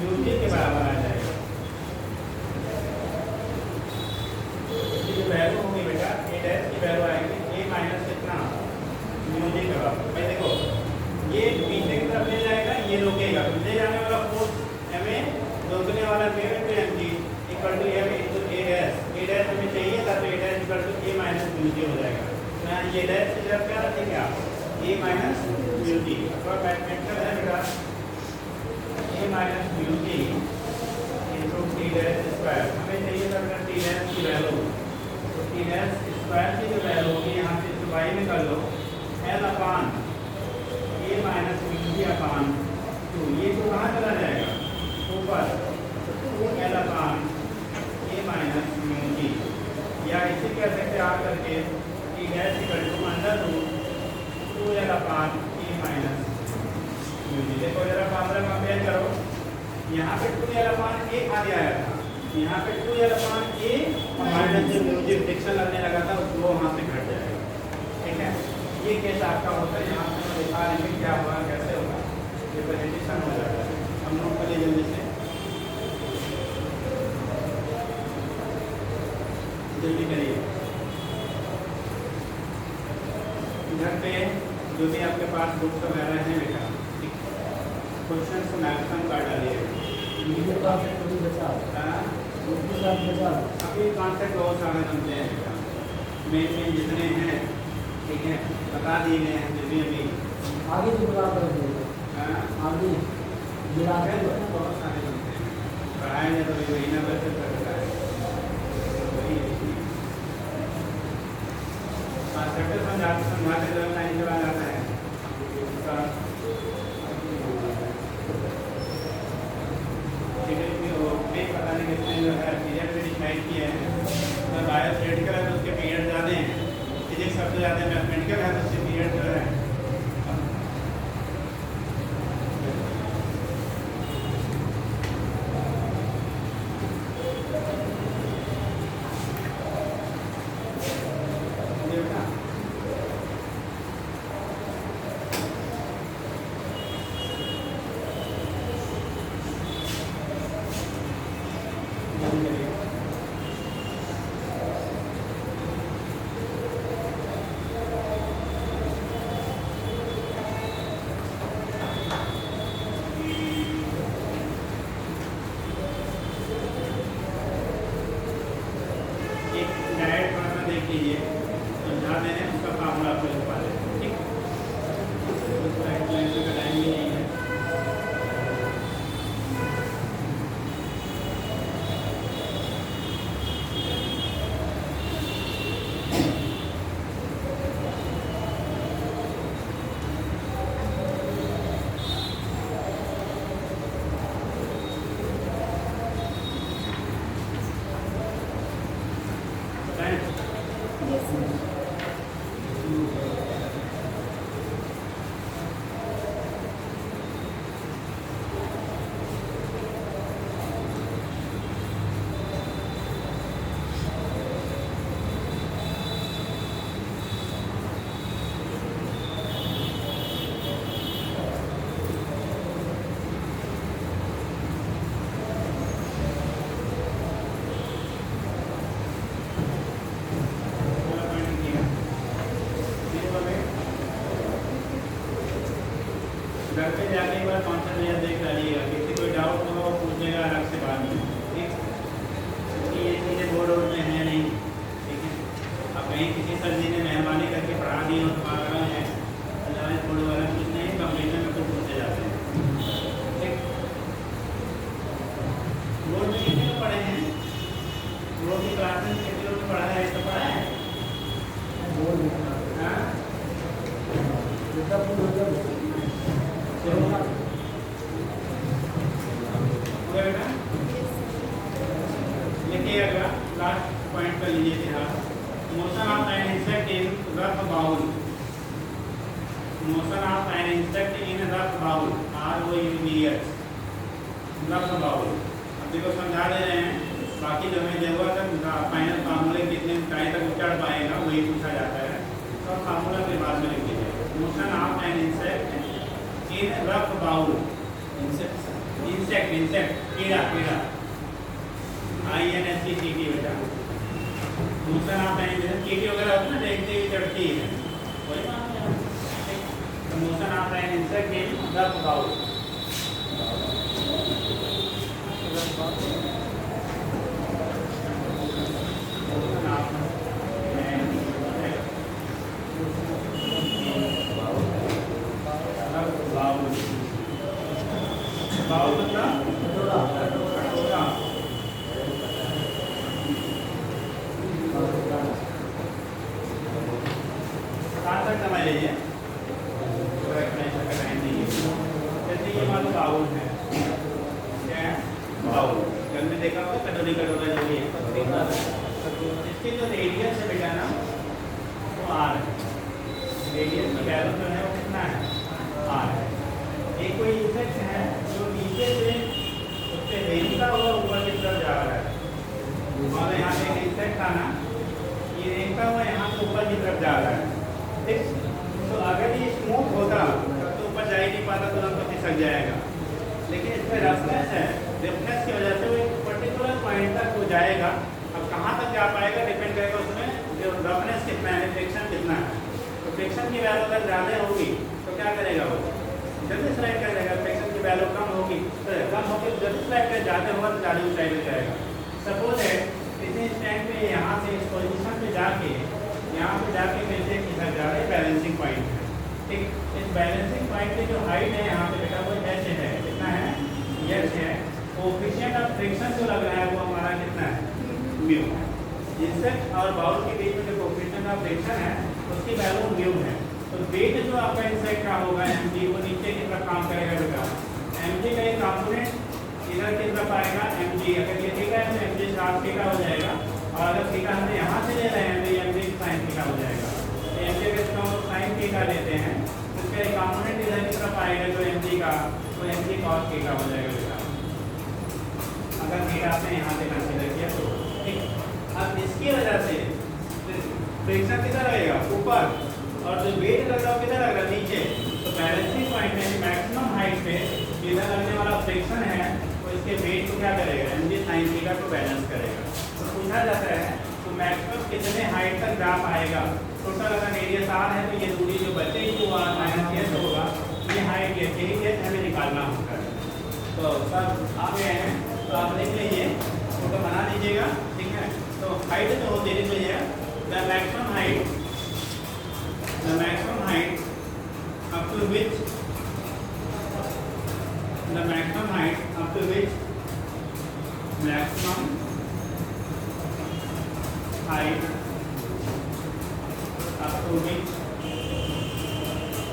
म्यू जी के बराबर आ जाएगा, इसकी जो वैल्यू होगी बेटा ए डैश की वैल्यू आएगी ए माइनस कितना म्यू जी के बराबर। भाई देखो ये पीछे की तरफ ले जाएगा ये रोकेगा, ले जाने वाला फोर्स एम ए रोकने वाला mu into M G equal to M into A dash हमें चाहिए था तो A dash equal to A minus mu हो जाएगा। तो यहाँ ये डैश की तरफ क्या रखेंगे आप, ए माइनस म्यू जी, अथवा मैथमेटिकल है बेटा, A minus mu G into T dash square. हमें चाहिए था बेटा टी डैश की वैल्यू, तो टी डैश स्क्वायर की जो वैल्यू होगी यहाँ से बाई में कर लो, L upon A minus mu G upon two, ये तो कहाँ चला जाएगा ऊपर, L upon A minus mu G, या इसे कह सकते आ करके T dash equal to under root 2l upon A minus mu जी। देखो जरा फार्मूला कंपेयर करो, यहाँ पे 2l अपान ए आगे आया था, यहाँ पे 2l अपान ए माइनस जो म्यू जी फ्रिक्शन लगने लगा था वो वहाँ से घट जाएगा। ठीक है, ये केस आपका होता है, यहाँ पे दिखा रहे हैं क्या होगा कैसे होगा, ये प्रेजेंटेशन हो जाता है। हम लोग पहले जल्दी से जल्दी करिए। घर पे जो भी आपके पास बुक्स वगैरह हैं बेटा, क्वेश्चन को मैक्सिमम कर डालिए। अभी कॉन्सेप्ट बहुत सारे बनते हैं बेटा, मेन जितने हैं, ठीक है, बता दिए गए हैं जो भी अभी आगे जो बराबर आगे बहुत सारे बनते हैं, पढ़ाए जाए तो वही ना बच्चे करता है, समझाते जब लाइन चला जाता है पता नहीं कितने जो है पीरियड में डिसाइड किए हैं, तो बायो थ्योरेटिकल है तो उसके पीरियड ज़्यादा हैं, फिजिक्स सबसे ज़्यादा मैथमेटिकल है तो उसके पीरियड जो है घर पे जाके एक बार कॉन्सेप्ट नया देख डालिएगा, किसी कोई डाउट हो वो पूछेगा अलग से बाद में, ठीक, क्योंकि ये चीज़ें बोर्ड वोर्ड में है नहीं, ठीक है। अब कहीं किसी सर जी ने मेहरबानी करके पढ़ा दी हो तो आ रहे हैं, अदरवाइज बोर्ड वाला कुछ नहीं, कंप्लीशन में कुछ पूछे जाते हैं, ठीक। बोर्ड में कितने लोग पढ़े हैं, बोर्ड की क्लास में कितने लोग पढ़ा है, तो पढ़ा है देखिए अगला लास्ट पॉइंट पर लीजिए ध्यान, motion of an insect in rough bowl, motion of an insect in rough bowl, ROUBS, rough bowl. अब देखो समझा दे रहे हैं, बाकी जो हमें जरूरत है फाइनल फार्मूले कितने ऊंचाई तक चढ़ पाएगा वही पूछा जाता है, तो फार्मूला के बाद में लिख दीजिए, motion of an insect in rough bowl, insect insect कीड़ा कीड़ा INSECT बेटा, मोशन ऑफ एन इंसेक्ट कीड़ी वगैरह होती है ना, देखते ही चढ़ती है वही बात है, तो motion of an insect in rough bowl, motion of an मतलब कटोरा कटोरा। कहाँ तक समझ लीजिए, जैसे ये मान लो बाउल है, क्या है बाउल, घर में देखा होगा कटोरी कटोरा जो भी है, इसके जो रेडियस है बेटा ना वो आर है, रेडियस की वैल्यू जो है वो कितना है आर है। एक कोई इंसेक्ट है जो नीचे से उसके रेंगता हुआ ऊपर की तरफ जा रहा है, मान लो यहाँ से एक इंसेक्ट था ना, ये रेंगता हुआ यहाँ से ऊपर की तरफ जा रहा है, ठीक। तो अगर ये स्मूथ होता तब तो ऊपर जा ही नहीं पाता, तुरंत तो खिसक जाएगा, लेकिन इसमें रफनेस है, रफनेस की वजह से वो एक पर्टिकुलर पॉइंट तक हो जाएगा। अब कहाँ तक जा पाएगा डिपेंड करेगा उसमें जो रफनेस कितना है, फ्रिक्शन कितना है। तो फ्रिक्शन की वैल्यू अगर ज़्यादा होगी तो क्या करेगा वो जल्दी स्लाइड कर देगा, फ्रिक्शन की वैल्यू कम होगी तो कम होगी तो जल्दी स्लाइड कर, ज़्यादा होगा तो ज़्यादा ऊंचाई पे जाएगा। सपोज है इसी स्टैंड पे यहाँ से इस पोजिशन पे जाके यहाँ पे जाके फिर से खिसक जा रहा है, बैलेंसिंग पॉइंट है, ठीक। इस बैलेंसिंग पॉइंट की जो हाइट है यहाँ पे बेटा वो एच है, कितना है एच है। कोएफिशिएंट ऑफ फ्रिक्शन जो लग रहा है वो हमारा कितना है म्यू। इंसेक्ट और बाउल के बीच में जो कोएफिशिएंट ऑफ फ्रिक्शन है उसकी वैल्यू म्यू है। तो वेट जो आपका इंसेक्ट का होगा mg वो नीचे की तरफ काम करेगा बेटा, mg का एक कंपोनेंट इधर की तरफ आएगा mg, अगर ये थीटा है तो mg साफ थीटा हो जाएगा, और अगर थीटा हम यहाँ से ले रहे हैं तो mg साइन थीटा हो जाएगा। तो mg का साइन थीटा लेते हैं तो इसका एक कंपोनेंट इधर की तरफ आएगा जो mg का, तो mg cos थीटा हो जाएगा बेटा, अगर थीटा आपने यहाँ से कंसीडर किया तो, ठीक। अब इसकी वजह से फ्रिक्शन किधर रहेगा ऊपर, और जो वेट लग रहा है किधर लग रहा है नीचे। तो बैलेंसिंग पॉइंट में मैक्सिमम हाइट पे इधर लगने वाला फ्रिक्शन है तो इसके वेट को क्या करेगा mg sin थीटा को बैलेंस करेगा। तो पूछा जाता है तो मैक्सिमम कितने हाइट तक जा पाएगा, टोटल अगर एरिया आर है तो ये दूरी जो बचेगी वो आर माइनस एस होगा, ये हाइट ये यही एस हमें निकालना होगा। तो सब आ गए हैं तो आप लिख लीजिए, फोटो बना लीजिएगा, ठीक है। तो हाइट जो होती है लीजिए the maximum height up to which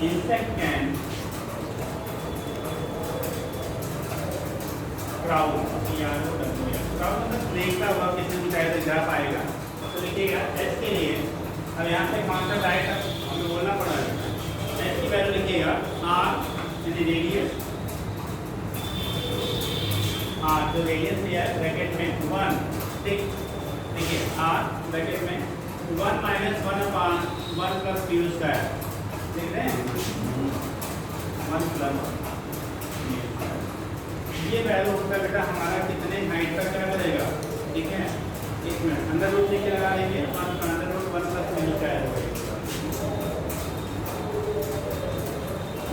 insect can crawl, crawl मतलब देखता हुआ कितनी ऊंचाई तक जा पाएगा। तो लिखिएगा एच के लिए, अब यहाँ पे कॉन्सेप्ट आएगा हमें बोलना पड़ा है, एच की वैल्यू लिखिएगा आर इन रेडियस, आर जो रेडियस है ब्रैकेट में 1, ठीक। देखिए आर ब्रैकेट में 1 माइनस 1 अपान 1 प्लस म्यू स्क्वायर, देख रहे हैं 1 प्लस ये वैल्यू होता है बेटा हमारा कितने हाइट तक क्या करेगा, ठीक है। एक मिनट अंदर रूट लेके लगा लेंगे, अंदर रूट 1 प्लस म्यू स्क्वायर होगा,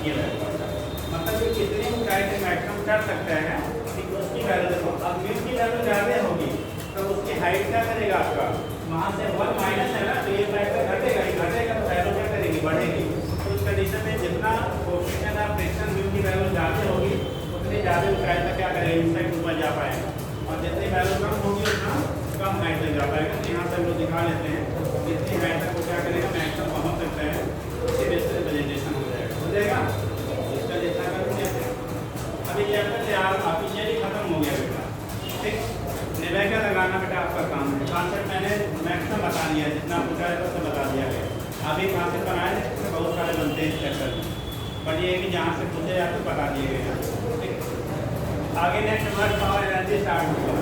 ये वैल्यू मतलब ये कितने ऊंचाई से मैक्सिमम कर सकता है, ठीक। उसकी वैल्यू देखो, अब म्यू की वैल्यू ज़्यादा होगी तो उसकी हाइट क्या करेगा आपका, वहाँ से 1 माइनस है ना तो ये फैक्टर घटेगा, ही घटेगा तो वैल्यू क्या करेगी बढ़ेगी। तो उस कंडीशन में जितना कोएफिशिएंट ऑफ फ्रिक्शन म्यू की वैल्यू ज़्यादा होगी उतनी ज़्यादा ऊंचाई तक क्या करेगा इंसेक्ट ऊपर जा पाएगा, और जितनी वैल्यू कम होगी उतना कम हाइट तक जा पाएगा। तो यहाँ से हम लोग दिखा लेते हैं जितनी हाइट तक वो क्या करेगा मैक्सिमम पहुँच सकता है, उसके बेस पर प्रेजेंटेशन हो जाएगा इसका जितना कर कैसे। अभी चैप्टर तैयार ऑफिशियली खत्म हो गया बेटा, ठीक। निवेगा लगाना बेटा आपका काम है, कॉन्सेप्ट मैंने मैक्सिमम बता दिया है, जितना पूछा है उससे बता दिया गया। अभी कॉन्सेप्ट बनाए थे बहुत सारे बनते हैं इस चैप्टर में, पर ये है कि जहाँ से पूछे जाते बता दिए गए हैं, ठीक। आगे next word power energy start होगा।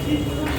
Thank you.